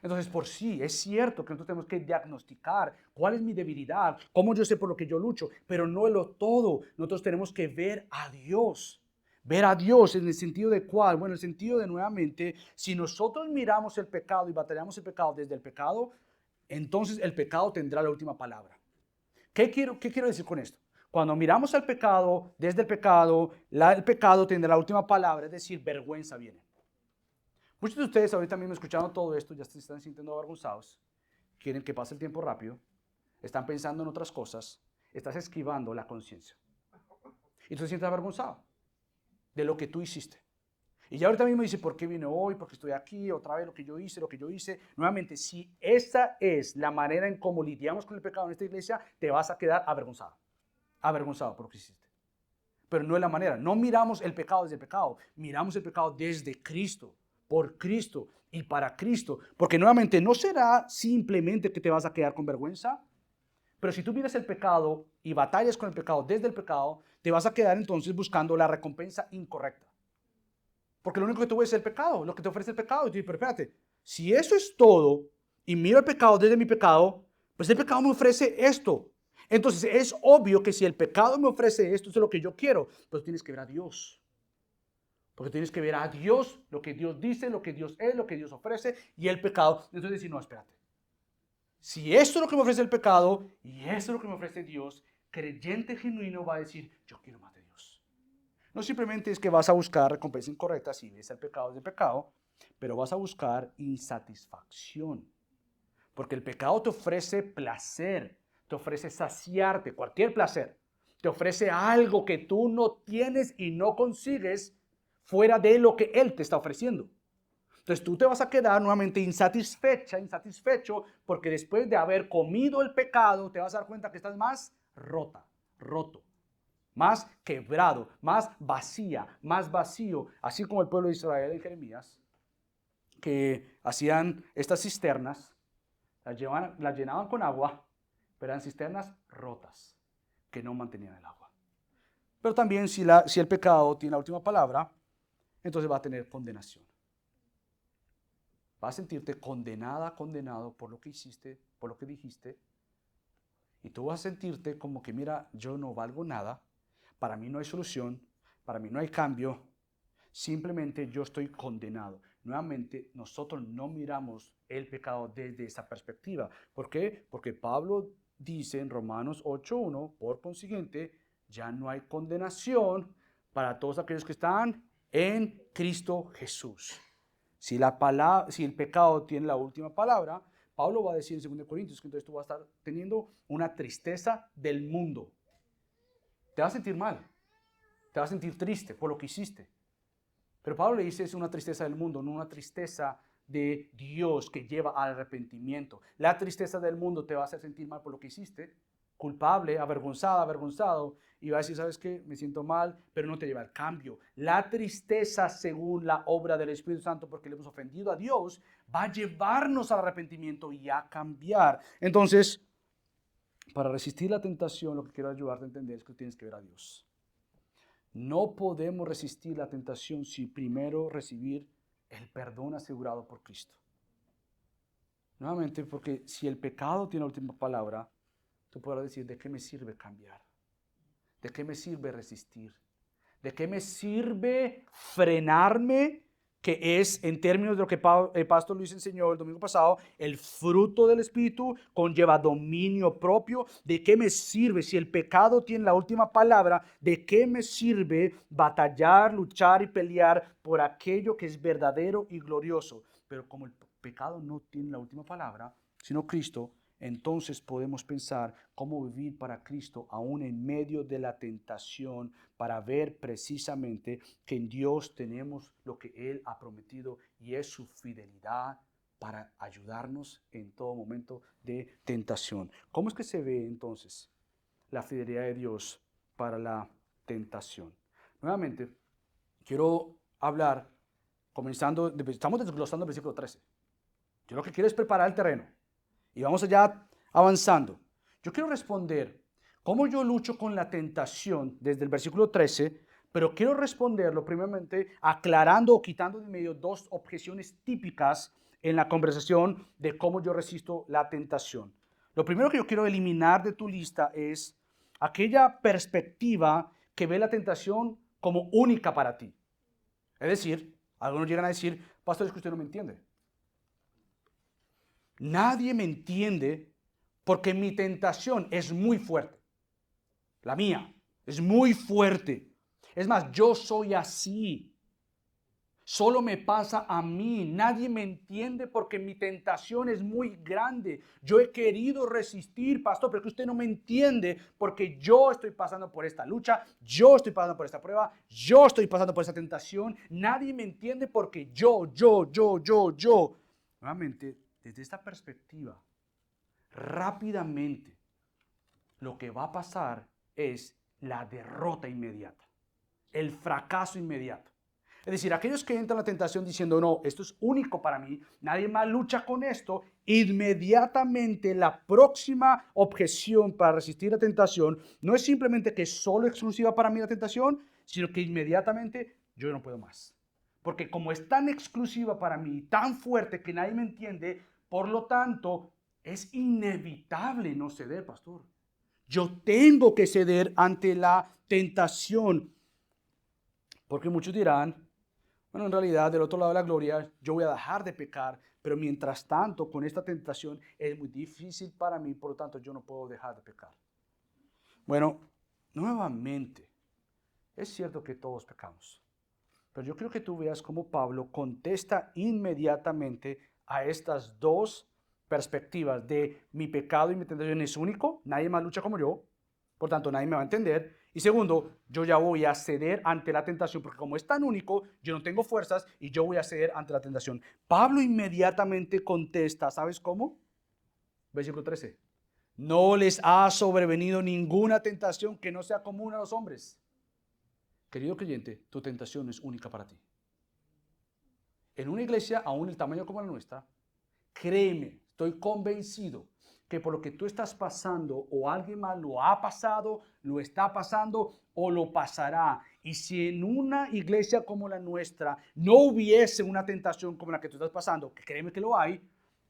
Entonces, por sí, es cierto que nosotros tenemos que diagnosticar cuál es mi debilidad, cómo yo sé por lo que yo lucho, pero no es lo todo. Nosotros tenemos que ver a Dios. Ver a Dios en el sentido de cuál, bueno, en el sentido de nuevamente, si nosotros miramos el pecado y batallamos el pecado desde el pecado, entonces el pecado tendrá la última palabra. qué quiero decir con esto? Cuando miramos al pecado, desde el pecado, el pecado tiene la última palabra, es decir, vergüenza viene. Muchos de ustedes ahorita mismo escuchando todo esto, ya se están sintiendo avergonzados, quieren que pase el tiempo rápido, están pensando en otras cosas, estás esquivando la conciencia. Y tú te sientes avergonzado de lo que tú hiciste. Y ya ahorita mismo dice, ¿por qué vine hoy? ¿Por qué estoy aquí? Otra vez lo que yo hice. Nuevamente, si esa es la manera en cómo lidiamos con el pecado en esta iglesia, te vas a quedar avergonzado. Avergonzado por lo que hiciste. Pero no es la manera. No miramos el pecado desde el pecado. Miramos el pecado desde Cristo, por Cristo y para Cristo. Porque nuevamente no será simplemente que te vas a quedar con vergüenza. Pero si tú miras el pecado y batallas con el pecado desde el pecado, te vas a quedar entonces buscando la recompensa incorrecta. Porque lo único que tú ves es el pecado, lo que te ofrece el pecado. Y tú dices, pero espérate, si eso es todo y miro el pecado desde mi pecado, pues el pecado me ofrece esto. Entonces es obvio que si el pecado me ofrece esto, es lo que yo quiero, pues tienes que ver a Dios. Porque tienes que ver a Dios, lo que Dios dice, lo que Dios es, lo que Dios ofrece y el pecado. Entonces decir, no, espérate. Si esto es lo que me ofrece el pecado y esto es lo que me ofrece Dios, creyente genuino va a decir, yo quiero más de Dios. No simplemente es que vas a buscar recompensa incorrecta si ves el pecado es de pecado, pero vas a buscar insatisfacción. Porque el pecado te ofrece placer, te ofrece saciarte, cualquier placer. Te ofrece algo que tú no tienes y no consigues fuera de lo que Él te está ofreciendo. Entonces tú te vas a quedar nuevamente insatisfecho, porque después de haber comido el pecado, te vas a dar cuenta que estás más roto, más quebrado, más vacía, más vacío, así como el pueblo de Israel en Jeremías, que hacían estas cisternas, las llenaban con agua, pero eran cisternas rotas, que no mantenían el agua. Pero también si el pecado tiene la última palabra, entonces va a tener condenación. Vas a sentirte condenado por lo que hiciste, por lo que dijiste. Y tú vas a sentirte como que, mira, yo no valgo nada. Para mí no hay solución. Para mí no hay cambio. Simplemente yo estoy condenado. Nuevamente, nosotros no miramos el pecado desde esa perspectiva. ¿Por qué? Porque Pablo dice en Romanos 8:1, por consiguiente, ya no hay condenación para todos aquellos que están en Cristo Jesús. Si el pecado tiene la última palabra, Pablo va a decir en 2 Corintios que entonces tú vas a estar teniendo una tristeza del mundo. Te vas a sentir mal, te vas a sentir triste por lo que hiciste. Pero Pablo le dice es una tristeza del mundo, no una tristeza de Dios que lleva al arrepentimiento. La tristeza del mundo te va a hacer sentir mal por lo que hiciste, culpable, avergonzado, y va a decir, ¿sabes qué? Me siento mal, pero no te lleva al cambio. La tristeza, según la obra del Espíritu Santo, porque le hemos ofendido a Dios, va a llevarnos al arrepentimiento y a cambiar. Entonces, para resistir la tentación, lo que quiero ayudarte a entender es que tienes que ver a Dios. No podemos resistir la tentación sin primero recibir el perdón asegurado por Cristo. Nuevamente, porque si el pecado tiene la última palabra, tú podrás decir, ¿de qué me sirve cambiar? ¿De qué me sirve resistir? ¿De qué me sirve frenarme? Que es, en términos de lo que el pastor Luis enseñó el domingo pasado, el fruto del Espíritu conlleva dominio propio. ¿De qué me sirve? Si el pecado tiene la última palabra, ¿de qué me sirve batallar, luchar y pelear por aquello que es verdadero y glorioso? Pero como el pecado no tiene la última palabra, sino Cristo, entonces podemos pensar cómo vivir para Cristo aún en medio de la tentación, para ver precisamente que en Dios tenemos lo que Él ha prometido y es su fidelidad para ayudarnos en todo momento de tentación. ¿Cómo es que se ve entonces la fidelidad de Dios para la tentación? Nuevamente, quiero hablar, estamos desglosando el versículo 13. Yo lo que quiero es preparar el terreno. Y vamos allá avanzando. Yo quiero responder cómo yo lucho con la tentación desde el versículo 13, pero quiero responderlo primeramente aclarando o quitando de medio dos objeciones típicas en la conversación de cómo yo resisto la tentación. Lo primero que yo quiero eliminar de tu lista es aquella perspectiva que ve la tentación como única para ti. Es decir, algunos llegan a decir, pastor, es que usted no me entiende. Nadie me entiende porque mi tentación es muy fuerte. La mía es muy fuerte. Es más, yo soy así. Solo me pasa a mí. Nadie me entiende porque mi tentación es muy grande. Yo he querido resistir, pastor, pero que usted no me entiende porque yo estoy pasando por esta lucha, yo estoy pasando por esta prueba, yo estoy pasando por esta tentación. Nadie me entiende porque yo. Nuevamente, desde esta perspectiva, rápidamente, lo que va a pasar es la derrota inmediata, el fracaso inmediato. Es decir, aquellos que entran a la tentación diciendo, no, esto es único para mí, nadie más lucha con esto, inmediatamente la próxima objeción para resistir la tentación no es simplemente que es solo exclusiva para mí la tentación, sino que inmediatamente yo no puedo más. Porque como es tan exclusiva para mí, tan fuerte que nadie me entiende, por lo tanto, es inevitable no ceder, pastor. Yo tengo que ceder ante la tentación. Porque muchos dirán, bueno, en realidad, del otro lado de la gloria, yo voy a dejar de pecar, pero mientras tanto, con esta tentación es muy difícil para mí, por lo tanto, yo no puedo dejar de pecar. Bueno, nuevamente, es cierto que todos pecamos, pero yo creo que tú veas cómo Pablo contesta inmediatamente a estas dos perspectivas de mi pecado y mi tentación es único, nadie más lucha como yo, por tanto nadie me va a entender. Y segundo, yo ya voy a ceder ante la tentación, porque como es tan único, yo no tengo fuerzas y yo voy a ceder ante la tentación. Pablo inmediatamente contesta, ¿sabes cómo? Versículo 13. No les ha sobrevenido ninguna tentación que no sea común a los hombres. Querido creyente, tu tentación es única para ti. En una iglesia, aún el tamaño como la nuestra, créeme, estoy convencido que por lo que tú estás pasando o alguien más lo ha pasado, lo está pasando o lo pasará. Y si en una iglesia como la nuestra no hubiese una tentación como la que tú estás pasando, que créeme que lo hay,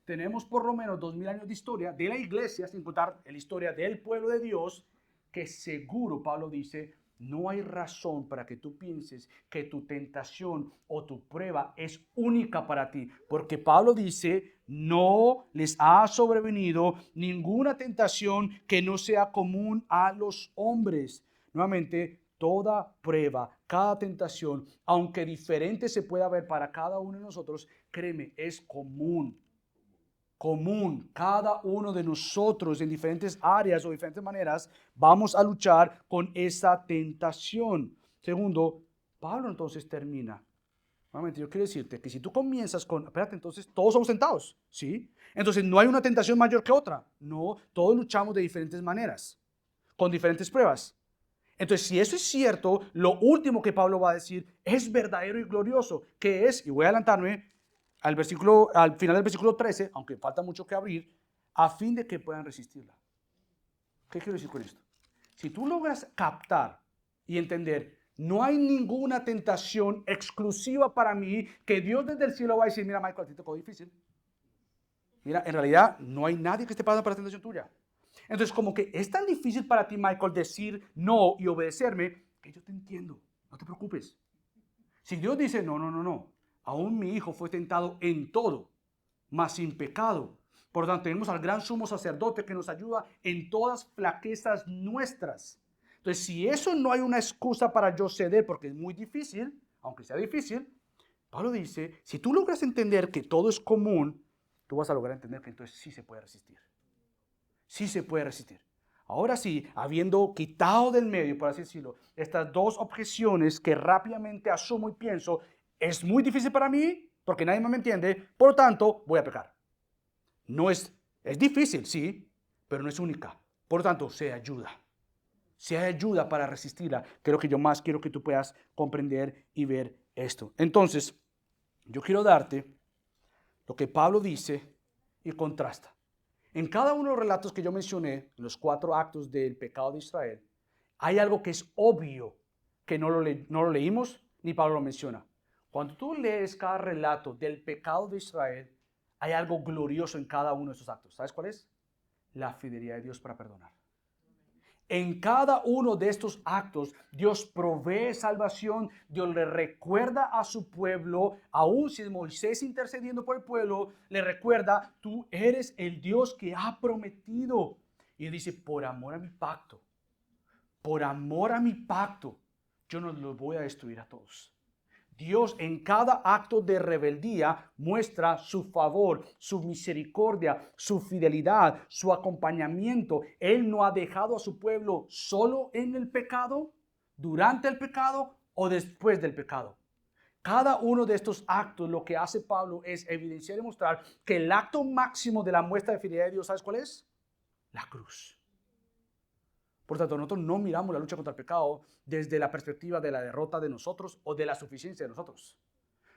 tenemos por lo menos 2000 años de historia de la iglesia, sin contar la historia del pueblo de Dios, que seguro, Pablo dice, no hay razón para que tú pienses que tu tentación o tu prueba es única para ti, porque Pablo dice, no les ha sobrevenido ninguna tentación que no sea común a los hombres. Nuevamente, toda prueba, cada tentación, aunque diferente se pueda ver para cada uno de nosotros, créeme, es común. Cada uno de nosotros en diferentes áreas o diferentes maneras vamos a luchar con esa tentación. Segundo, Pablo entonces termina. Nuevamente, yo quiero decirte que si tú comienzas con, espérate, entonces todos somos tentados, ¿sí? Entonces no hay una tentación mayor que otra. No, todos luchamos de diferentes maneras, con diferentes pruebas. Entonces, si eso es cierto, lo último que Pablo va a decir es verdadero y glorioso, que es, y voy a adelantarme, al final del versículo 13, aunque falta mucho que abrir, a fin de que puedan resistirla. ¿Qué quiero decir con esto? Si tú logras captar y entender, no hay ninguna tentación exclusiva para mí que Dios desde el cielo va a decir, mira Michael, a ti te tocó difícil. Mira, en realidad no hay nadie que esté pasando por la tentación tuya. Entonces, como que es tan difícil para ti, Michael, decir no y obedecerme, que yo te entiendo, no te preocupes. Si Dios dice, no, aún mi hijo fue tentado en todo, mas sin pecado. Por lo tanto, tenemos al gran sumo sacerdote que nos ayuda en todas flaquezas nuestras. Entonces, si eso no hay una excusa para yo ceder, porque es muy difícil, aunque sea difícil, Pablo dice, si tú logras entender que todo es común, tú vas a lograr entender que entonces sí se puede resistir. Sí se puede resistir. Ahora sí, habiendo quitado del medio, por así decirlo, estas dos objeciones que rápidamente asumo y pienso, es muy difícil para mí porque nadie me entiende, por lo tanto voy a pecar. No es difícil, sí, pero no es única. Por lo tanto, se ayuda. Se ayuda para resistirla. Creo que yo más quiero que tú puedas comprender y ver esto. Entonces, yo quiero darte lo que Pablo dice y contrasta. En cada uno de los relatos que yo mencioné, los 4 actos del pecado de Israel, hay algo que es obvio, que no lo leímos ni Pablo lo menciona. Cuando tú lees cada relato del pecado de Israel, hay algo glorioso en cada uno de esos actos. ¿Sabes cuál es? La fidelidad de Dios para perdonar. En cada uno de estos actos, Dios provee salvación, Dios le recuerda a su pueblo, aun si es Moisés intercediendo por el pueblo, le recuerda, tú eres el Dios que ha prometido. Y dice, por amor a mi pacto, yo no los voy a destruir a todos. Dios en cada acto de rebeldía muestra su favor, su misericordia, su fidelidad, su acompañamiento. Él no ha dejado a su pueblo solo en el pecado, durante el pecado o después del pecado. Cada uno de estos actos lo que hace Pablo es evidenciar y mostrar que el acto máximo de la muestra de fidelidad de Dios, ¿sabes cuál es? La cruz. Por tanto, nosotros no miramos la lucha contra el pecado desde la perspectiva de la derrota de nosotros o de la suficiencia de nosotros.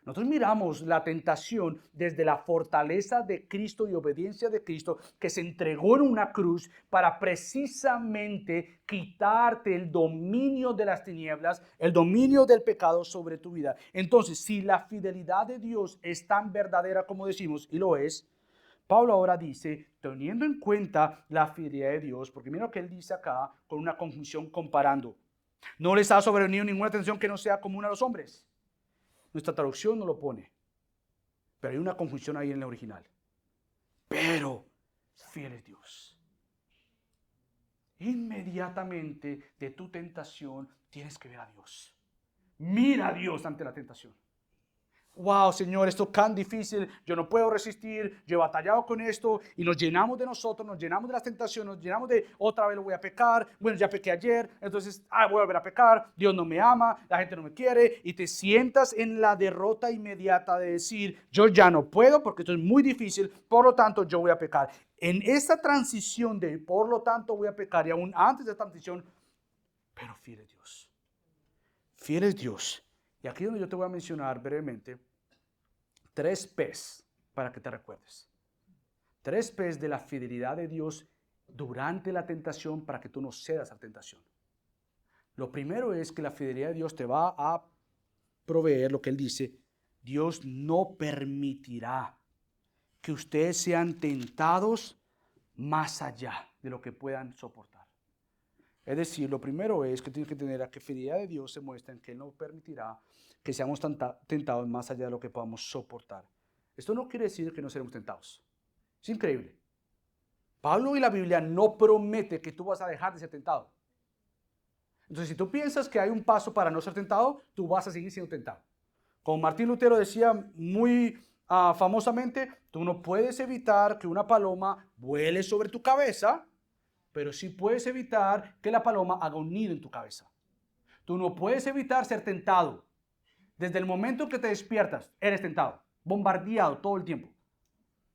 Nosotros miramos la tentación desde la fortaleza de Cristo y obediencia de Cristo, que se entregó en una cruz para precisamente quitarte el dominio de las tinieblas, el dominio del pecado sobre tu vida. Entonces, si la fidelidad de Dios es tan verdadera como decimos, y lo es, Pablo ahora dice, teniendo en cuenta la fidelidad de Dios, porque mira lo que él dice acá con una conjunción comparando. No les ha sobrevenido ninguna tensión que no sea común a los hombres. Nuestra traducción no lo pone, pero hay una conjunción ahí en el original. Pero fiel es Dios. Inmediatamente de tu tentación tienes que ver a Dios. Mira a Dios ante la tentación. Wow, Señor, esto es tan difícil, yo no puedo resistir, yo he batallado con esto y nos llenamos de nosotros, nos llenamos de las tentaciones, nos llenamos de otra vez lo voy a pecar, bueno, ya pequé ayer, entonces voy a volver a pecar, Dios no me ama, la gente no me quiere y te sientas en la derrota inmediata de decir, yo ya no puedo porque esto es muy difícil, por lo tanto yo voy a pecar. En esa transición de por lo tanto voy a pecar y aún antes de esta transición, pero fiel es Dios. Fiel es Dios. Y aquí es donde yo te voy a mencionar brevemente 3 P's para que te recuerdes. 3 P's de la fidelidad de Dios durante la tentación para que tú no cedas a la tentación. Lo primero es que la fidelidad de Dios te va a proveer lo que Él dice. Dios no permitirá que ustedes sean tentados más allá de lo que puedan soportar. Es decir, lo primero es que tienes que tener a que fidelidad de Dios se muestra en que Él no permitirá que seamos tentados más allá de lo que podamos soportar. Esto no quiere decir que no seremos tentados. Es increíble. Pablo y la Biblia no promete que tú vas a dejar de ser tentado. Entonces, si tú piensas que hay un paso para no ser tentado, tú vas a seguir siendo tentado. Como Martín Lutero decía muy famosamente, tú no puedes evitar que una paloma vuele sobre tu cabeza, pero sí puedes evitar que la paloma haga un nido en tu cabeza. Tú no puedes evitar ser tentado. Desde el momento que te despiertas, eres tentado, bombardeado todo el tiempo.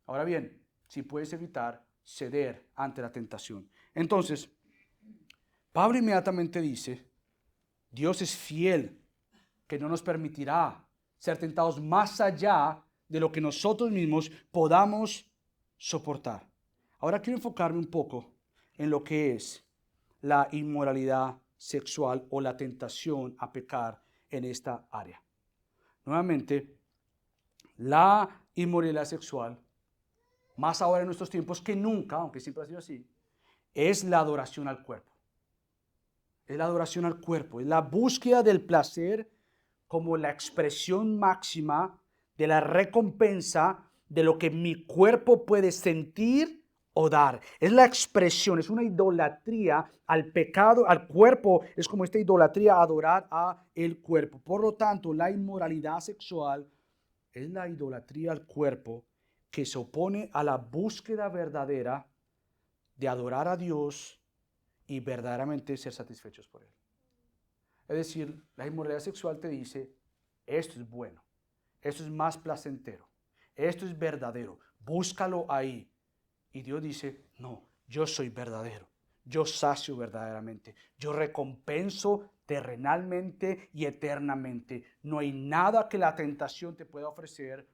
Ahora bien, sí puedes evitar ceder ante la tentación. Entonces, Pablo inmediatamente dice, Dios es fiel, que no nos permitirá ser tentados más allá de lo que nosotros mismos podamos soportar. Ahora quiero enfocarme un poco en lo que es la inmoralidad sexual o la tentación a pecar en esta área. Nuevamente, la inmoralidad sexual, más ahora en nuestros tiempos que nunca, aunque siempre ha sido así, es la adoración al cuerpo. Es la adoración al cuerpo, es la búsqueda del placer como la expresión máxima de la recompensa de lo que mi cuerpo puede sentir o dar. Es la expresión, es una idolatría al pecado, al cuerpo, es como esta idolatría a adorar a el cuerpo. Por lo tanto, la inmoralidad sexual es la idolatría al cuerpo que se opone a la búsqueda verdadera de adorar a Dios y verdaderamente ser satisfechos por Él. Es decir, la inmoralidad sexual te dice, esto es bueno, esto es más placentero, esto es verdadero, búscalo ahí. Y Dios dice, no, yo soy verdadero, yo sacio verdaderamente, yo recompenso terrenalmente y eternamente. No hay nada que la tentación te pueda ofrecer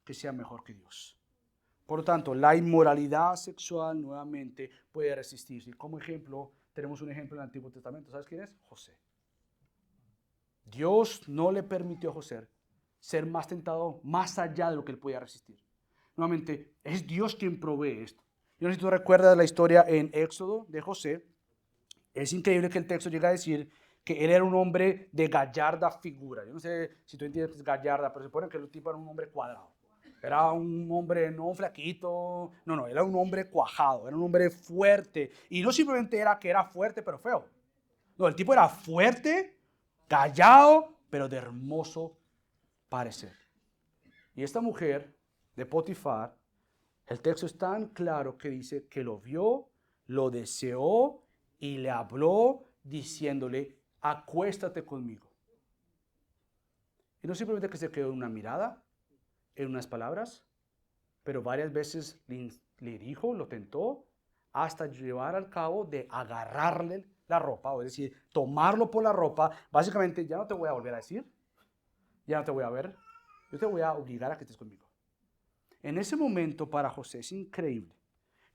que sea mejor que Dios. Por lo tanto, la inmoralidad sexual nuevamente puede resistirse. Y como ejemplo, tenemos un ejemplo en el Antiguo Testamento. ¿Sabes quién es? José. Dios no le permitió a José ser más tentado más allá de lo que él podía resistir. Nuevamente, es Dios quien provee esto. Yo no sé si tú recuerdas la historia en Éxodo de José. Es increíble que el texto llega a decir que él era un hombre de gallarda figura. Yo no sé si tú entiendes gallarda, pero se supone que el tipo era un hombre cuadrado. Era un hombre no flaquito, no, era un hombre cuajado, era un hombre fuerte. Y no simplemente era que era fuerte pero feo. No, el tipo era fuerte, callado, pero de hermoso parecer. Y esta mujer de Potifar, el texto es tan claro que dice que lo vio, lo deseó y le habló diciéndole, acuéstate conmigo. Y no simplemente que se quedó en una mirada, en unas palabras, pero varias veces le dijo, lo tentó, hasta llevar al cabo de agarrarle la ropa, o es decir, tomarlo por la ropa. Básicamente, ya no te voy a volver a decir, ya no te voy a ver, yo te voy a obligar a que estés conmigo. En ese momento para José es increíble.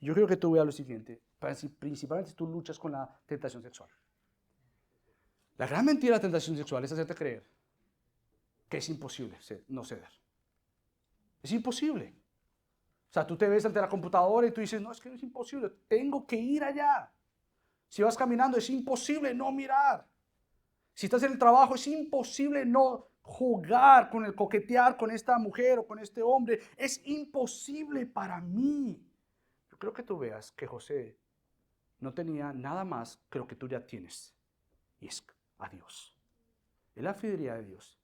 Yo creo que tú veas lo siguiente, principalmente si tú luchas con la tentación sexual. La gran mentira de la tentación sexual es hacerte creer que es imposible no ceder. Es imposible. O sea, tú te ves ante la computadora y tú dices, no, es que es imposible, tengo que ir allá. Si vas caminando, es imposible no mirar. Si estás en el trabajo, es imposible no jugar con el coquetear con esta mujer o con este hombre. Es imposible para mí. Yo creo que tú veas que José no tenía nada más que lo que tú ya tienes. Y es a Dios. Es la fidelidad de Dios.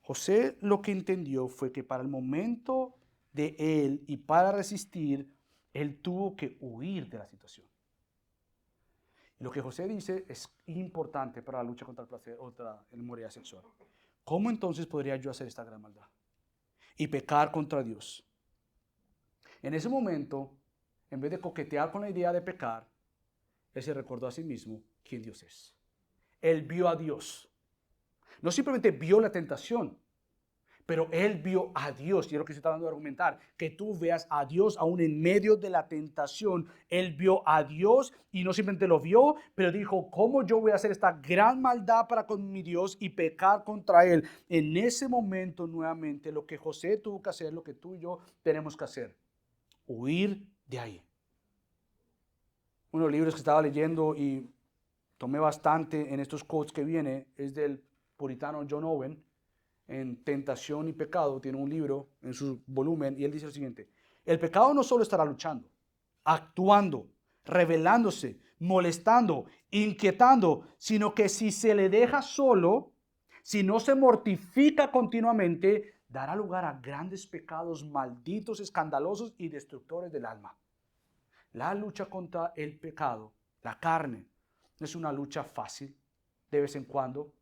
José lo que entendió fue que para el momento de él y para resistir, él tuvo que huir de la situación. Y lo que José dice es importante para la lucha contra el placer o contra la inmoralidad sexual. ¿Cómo entonces podría yo hacer esta gran maldad? Y pecar contra Dios. En ese momento, en vez de coquetear con la idea de pecar, él se recordó a sí mismo quién Dios es. Él vio a Dios. No simplemente vio la tentación, pero él vio a Dios. Y es lo que se está dando a argumentar. Que tú veas a Dios aún en medio de la tentación. Él vio a Dios y no simplemente lo vio, pero dijo, ¿cómo yo voy a hacer esta gran maldad para con mi Dios y pecar contra él? En ese momento, nuevamente, lo que José tuvo que hacer, lo que tú y yo tenemos que hacer. Huir de ahí. Uno de los libros que estaba leyendo y tomé bastante en estos quotes que viene es del puritano John Owen. En Tentación y Pecado, tiene un libro en su volumen y él dice lo siguiente: el pecado no solo estará luchando, actuando, rebelándose, molestando, inquietando, sino que si se le deja solo, si no se mortifica continuamente, dará lugar a grandes pecados malditos, escandalosos y destructores del alma. La lucha contra el pecado, la carne, no es una lucha fácil. De vez en cuando,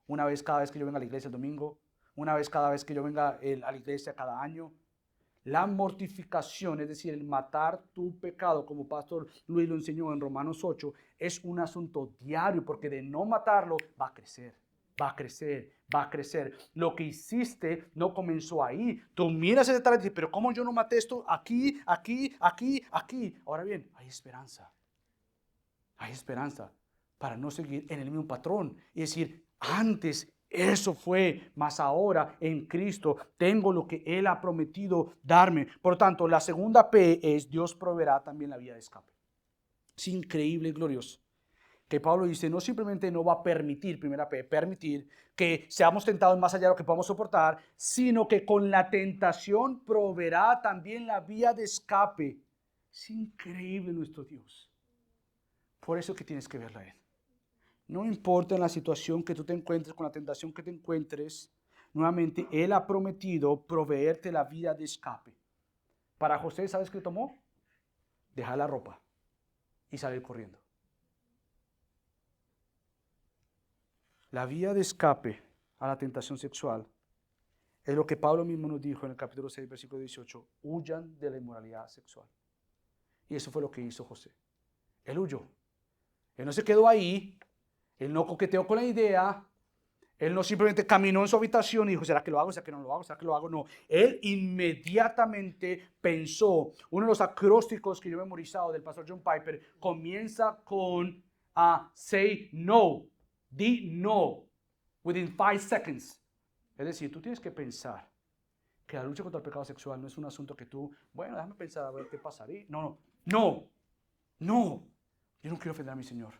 una vez cada vez que yo venga a la iglesia el domingo, una vez cada vez que yo venga a la iglesia cada año. La mortificación, es decir, el matar tu pecado, como Pastor Luis lo enseñó en Romanos 8, es un asunto diario, porque de no matarlo va a crecer, va a crecer, va a crecer. Lo que hiciste no comenzó ahí. Tú miras hacia atrás y dices, pero ¿cómo yo no maté esto aquí, aquí, aquí, aquí? Ahora bien, hay esperanza. Hay esperanza para no seguir en el mismo patrón y decir, antes eso fue, mas ahora en Cristo tengo lo que Él ha prometido darme. Por lo tanto, la segunda P es Dios proveerá también la vía de escape. Es increíble y glorioso que Pablo dice, no simplemente no va a permitir, primera P, permitir que seamos tentados más allá de lo que podamos soportar, sino que con la tentación proveerá también la vía de escape. Es increíble nuestro Dios. Por eso que tienes que verla a Él. No importa en la situación que tú te encuentres, con la tentación que te encuentres, nuevamente Él ha prometido proveerte la vía de escape. Para José, ¿sabes qué tomó? Dejar la ropa y salir corriendo. La vía de escape a la tentación sexual es lo que Pablo mismo nos dijo en el capítulo 6, versículo 18. Huyan de la inmoralidad sexual. Y eso fue lo que hizo José. Él huyó. Él no se quedó ahí. Él no coqueteó con la idea. Él no simplemente caminó en su habitación y dijo, ¿será que lo hago? ¿Será que no lo hago? ¿Será que lo hago? No. Él inmediatamente pensó. Uno de los acrósticos que yo he memorizado del pastor John Piper comienza con say no. Di no. Within 5 seconds. Es decir, tú tienes que pensar que la lucha contra el pecado sexual no es un asunto que tú, bueno, déjame pensar a ver qué pasaría. No. Yo no quiero ofender a mi Señor.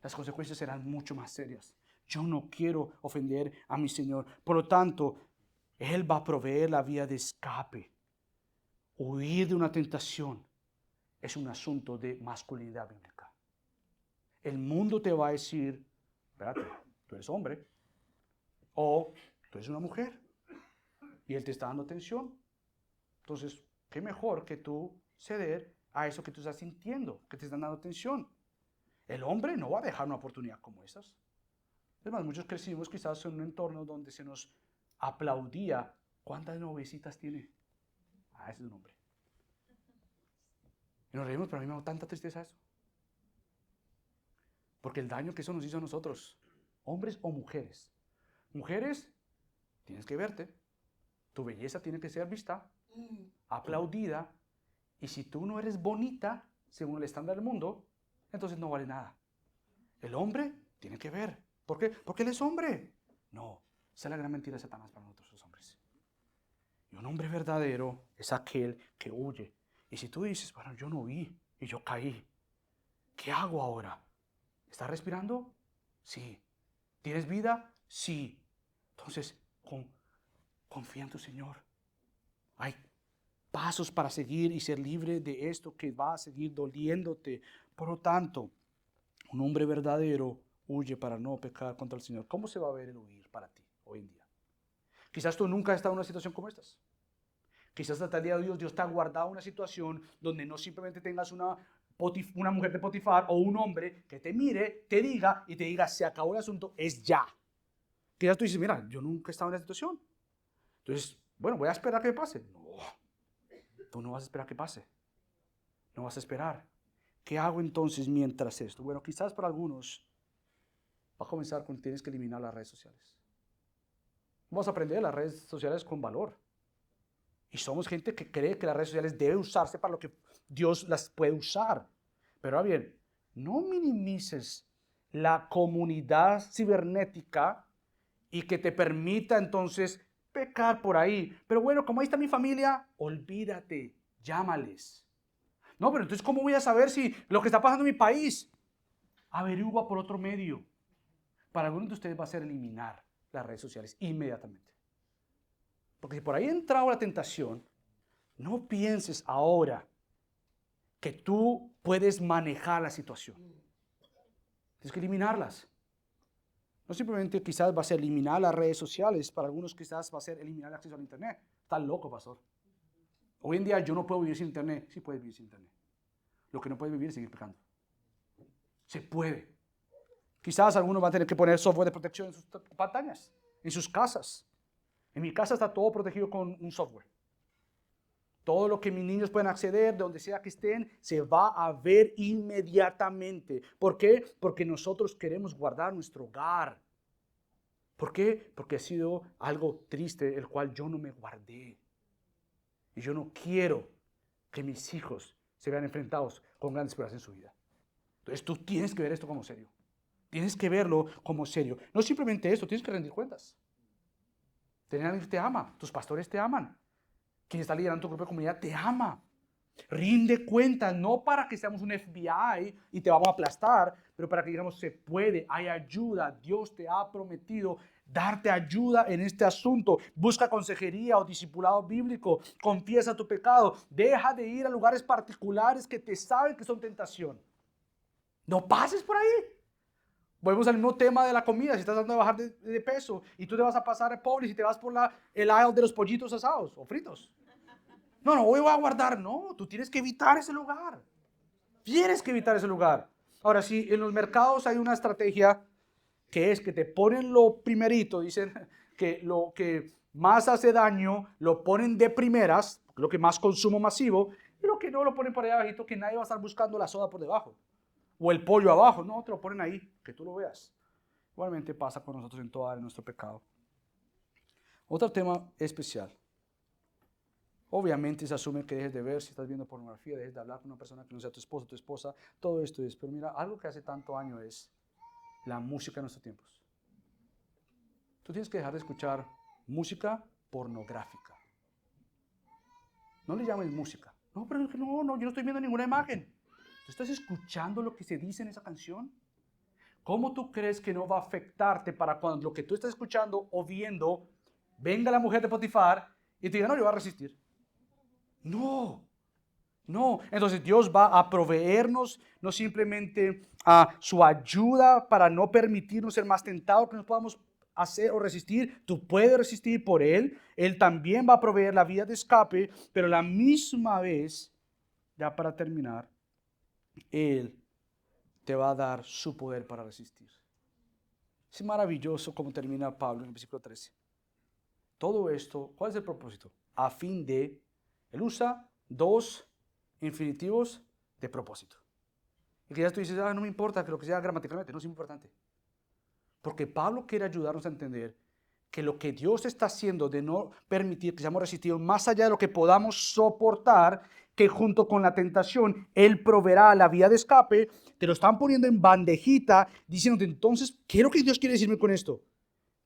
las consecuencias serán mucho más serias. Yo no quiero ofender a mi Señor. Por lo tanto, Él va a proveer la vía de escape. Huir de una tentación es un asunto de masculinidad bíblica. El mundo te va a decir, espérate, tú eres hombre o tú eres una mujer y Él te está dando atención. Entonces, qué mejor que tú ceder a eso que tú estás sintiendo, que te están dando atención. El hombre no va a dejar una oportunidad como esas. Es más, muchos crecimos quizás en un entorno donde se nos aplaudía. ¿Cuántas noviecitas tiene? Ah, ese es un hombre. Y nos reímos, pero a mí me da tanta tristeza eso. Porque el daño que eso nos hizo a nosotros, hombres o mujeres. Mujeres, tienes que verte. Tu belleza tiene que ser vista, aplaudida. Y si tú no eres bonita, según el estándar del mundo, entonces no vale nada. El hombre tiene que ver. ¿Por qué? Porque él es hombre. No, esa es la gran mentira de Satanás para nosotros los hombres. Y un hombre verdadero es aquel que huye. Y si tú dices, bueno, yo no vi y yo caí, ¿qué hago ahora? ¿Estás respirando? Sí. ¿Tienes vida? Sí. Entonces, confía en tu Señor. Hay pasos para seguir y ser libre de esto que va a seguir doliéndote. Por lo tanto, un hombre verdadero huye para no pecar contra el Señor. ¿Cómo se va a ver el huir para ti hoy en día? Quizás tú nunca has estado en una situación como estas. Quizás hasta el día de Dios te ha guardado una situación donde no simplemente tengas una mujer de Potifar o un hombre que te mire, te diga y te diga, se acabó el asunto, es ya. Quizás tú dices, mira, yo nunca he estado en esa situación. Entonces, bueno, voy a esperar que me pase. No, tú no vas a esperar que pase. No vas a esperar. ¿Qué hago entonces mientras esto? Bueno, quizás para algunos va a comenzar con tienes que eliminar las redes sociales. Vamos a aprender las redes sociales con valor. Y somos gente que cree que las redes sociales deben usarse para lo que Dios las puede usar. Pero ahora bien, no minimices la comunidad cibernética y que te permita entonces pecar por ahí. Pero bueno, como ahí está mi familia, olvídate, llámales. No, pero entonces, ¿cómo voy a saber si lo que está pasando en mi país? Averigua por otro medio. Para algunos de ustedes va a ser eliminar las redes sociales inmediatamente. Porque si por ahí ha entrado la tentación, no pienses ahora que tú puedes manejar la situación. Tienes que eliminarlas. No simplemente quizás va a ser eliminar las redes sociales, para algunos quizás va a ser eliminar el acceso al internet. Estás loco, pastor. Hoy en día yo no puedo vivir sin internet. Sí puedes vivir sin internet. Lo que no puedes vivir es seguir pecando. Se puede. Quizás algunos van a tener que poner software de protección en sus pantallas, en sus casas. En mi casa está todo protegido con un software. Todo lo que mis niños pueden acceder, de donde sea que estén, se va a ver inmediatamente. ¿Por qué? Porque nosotros queremos guardar nuestro hogar. ¿Por qué? Porque ha sido algo triste, el cual yo no me guardé. Y yo no quiero que mis hijos se vean enfrentados con grandes pruebas en su vida. Entonces tú tienes que ver esto como serio. Tienes que verlo como serio. No simplemente esto, tienes que rendir cuentas. Tener a alguien que te ama, tus pastores te aman. Quien está liderando tu grupo de comunidad te ama. Rinde cuentas, no para que seamos un FBI y te vamos a aplastar, pero para que digamos se puede, hay ayuda. Dios te ha prometido darte ayuda en este asunto. Busca consejería o discipulado bíblico. Confiesa tu pecado. Deja de ir a lugares particulares que te saben que son tentación. No pases por ahí. Volvemos al mismo tema de la comida. Si estás tratando de bajar de peso y tú te vas a pasar a Publix y te vas por el aisle de los pollitos asados o fritos. No, hoy voy a guardar. No, tú tienes que evitar ese lugar. Tienes que evitar ese lugar. Ahora, si en los mercados hay una estrategia que es que te ponen lo primerito, dicen que lo que más hace daño lo ponen de primeras, lo que más consumo masivo, y lo que no lo ponen por ahí abajito, que nadie va a estar buscando la soda por debajo. O el pollo abajo, no, te lo ponen ahí, que tú lo veas. Igualmente pasa con nosotros en toda nuestro pecado. Otro tema especial. Obviamente se asume que dejes de ver, si estás viendo pornografía, dejes de hablar con una persona que no sea tu esposo, tu esposa, todo esto es. Pero mira, algo que hace tanto año es la música en nuestros tiempos. Tú tienes que dejar de escuchar música pornográfica. No le llames música. No, pero no, yo no estoy viendo ninguna imagen. ¿Tú estás escuchando lo que se dice en esa canción? ¿cómo tú crees que no va a afectarte para cuando lo que tú estás escuchando o viendo, venga la mujer de Potifar y te diga, no, yo voy a resistir? No. No, entonces Dios va a proveernos no simplemente a su ayuda para no permitirnos ser más tentados que nos podamos hacer o resistir. Tú puedes resistir por Él. Él también va a proveer la vía de escape, pero a la misma vez, ya para terminar, Él te va a dar su poder para resistir. Es maravilloso como termina Pablo en el versículo 13. Todo esto, ¿cuál es el propósito? A fin de, él usa dos infinitivos de propósito. Y quizás tú dices, no me importa que lo que sea gramaticalmente, no es importante. Porque Pablo quiere ayudarnos a entender que lo que Dios está haciendo de no permitir que seamos resistidos más allá de lo que podamos soportar, que junto con la tentación, Él proveerá la vía de escape, te lo están poniendo en bandejita, diciéndote, entonces, ¿qué es lo que Dios quiere decirme con esto?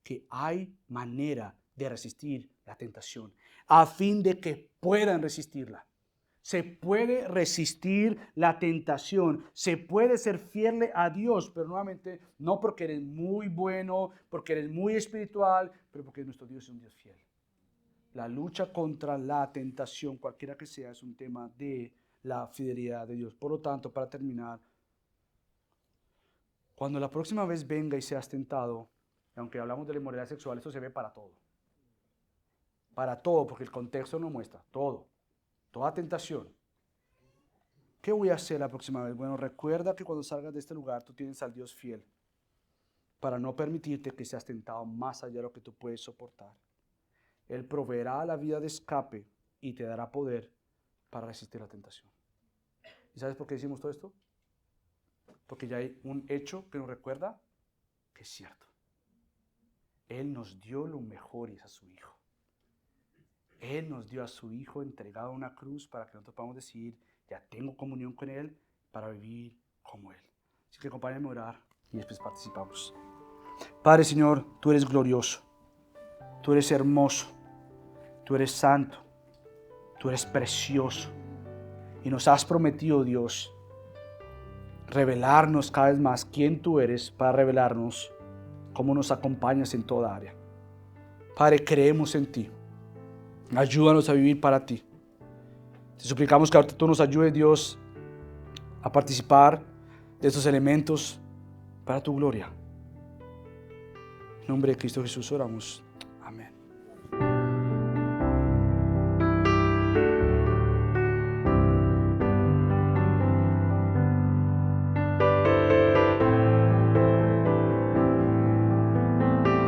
Que hay manera de resistir la tentación, a fin de que puedan resistirla. Se puede resistir la tentación, se puede ser fiel a Dios, pero nuevamente no porque eres muy bueno, porque eres muy espiritual, pero porque nuestro Dios es un Dios fiel. La lucha contra la tentación, cualquiera que sea, es un tema de la fidelidad de Dios. Por lo tanto, para terminar, cuando la próxima vez venga y seas tentado, aunque hablamos de la inmoralidad sexual, esto se ve para todo. Para todo, porque el contexto nos muestra todo. Toda tentación. ¿Qué voy a hacer la próxima vez? Bueno, recuerda que cuando salgas de este lugar tú tienes al Dios fiel para no permitirte que seas tentado más allá de lo que tú puedes soportar. Él proveerá la vía de escape y te dará poder para resistir la tentación. ¿Y sabes por qué decimos todo esto? Porque ya hay un hecho que nos recuerda que es cierto. Él nos dio lo mejor y es a su Hijo. Él nos dio a su Hijo entregado a una cruz para que nosotros podamos decir, ya tengo comunión con Él para vivir como Él. Así que acompáñame a orar y después participamos. Padre Señor, tú eres glorioso, tú eres hermoso, tú eres santo, tú eres precioso. Y nos has prometido, Dios, revelarnos cada vez más quién tú eres para revelarnos cómo nos acompañas en toda área. Padre, creemos en ti. Ayúdanos a vivir para ti. Te suplicamos que ahorita tú nos ayudes, Dios, a participar de estos elementos para tu gloria. En nombre de Cristo Jesús oramos.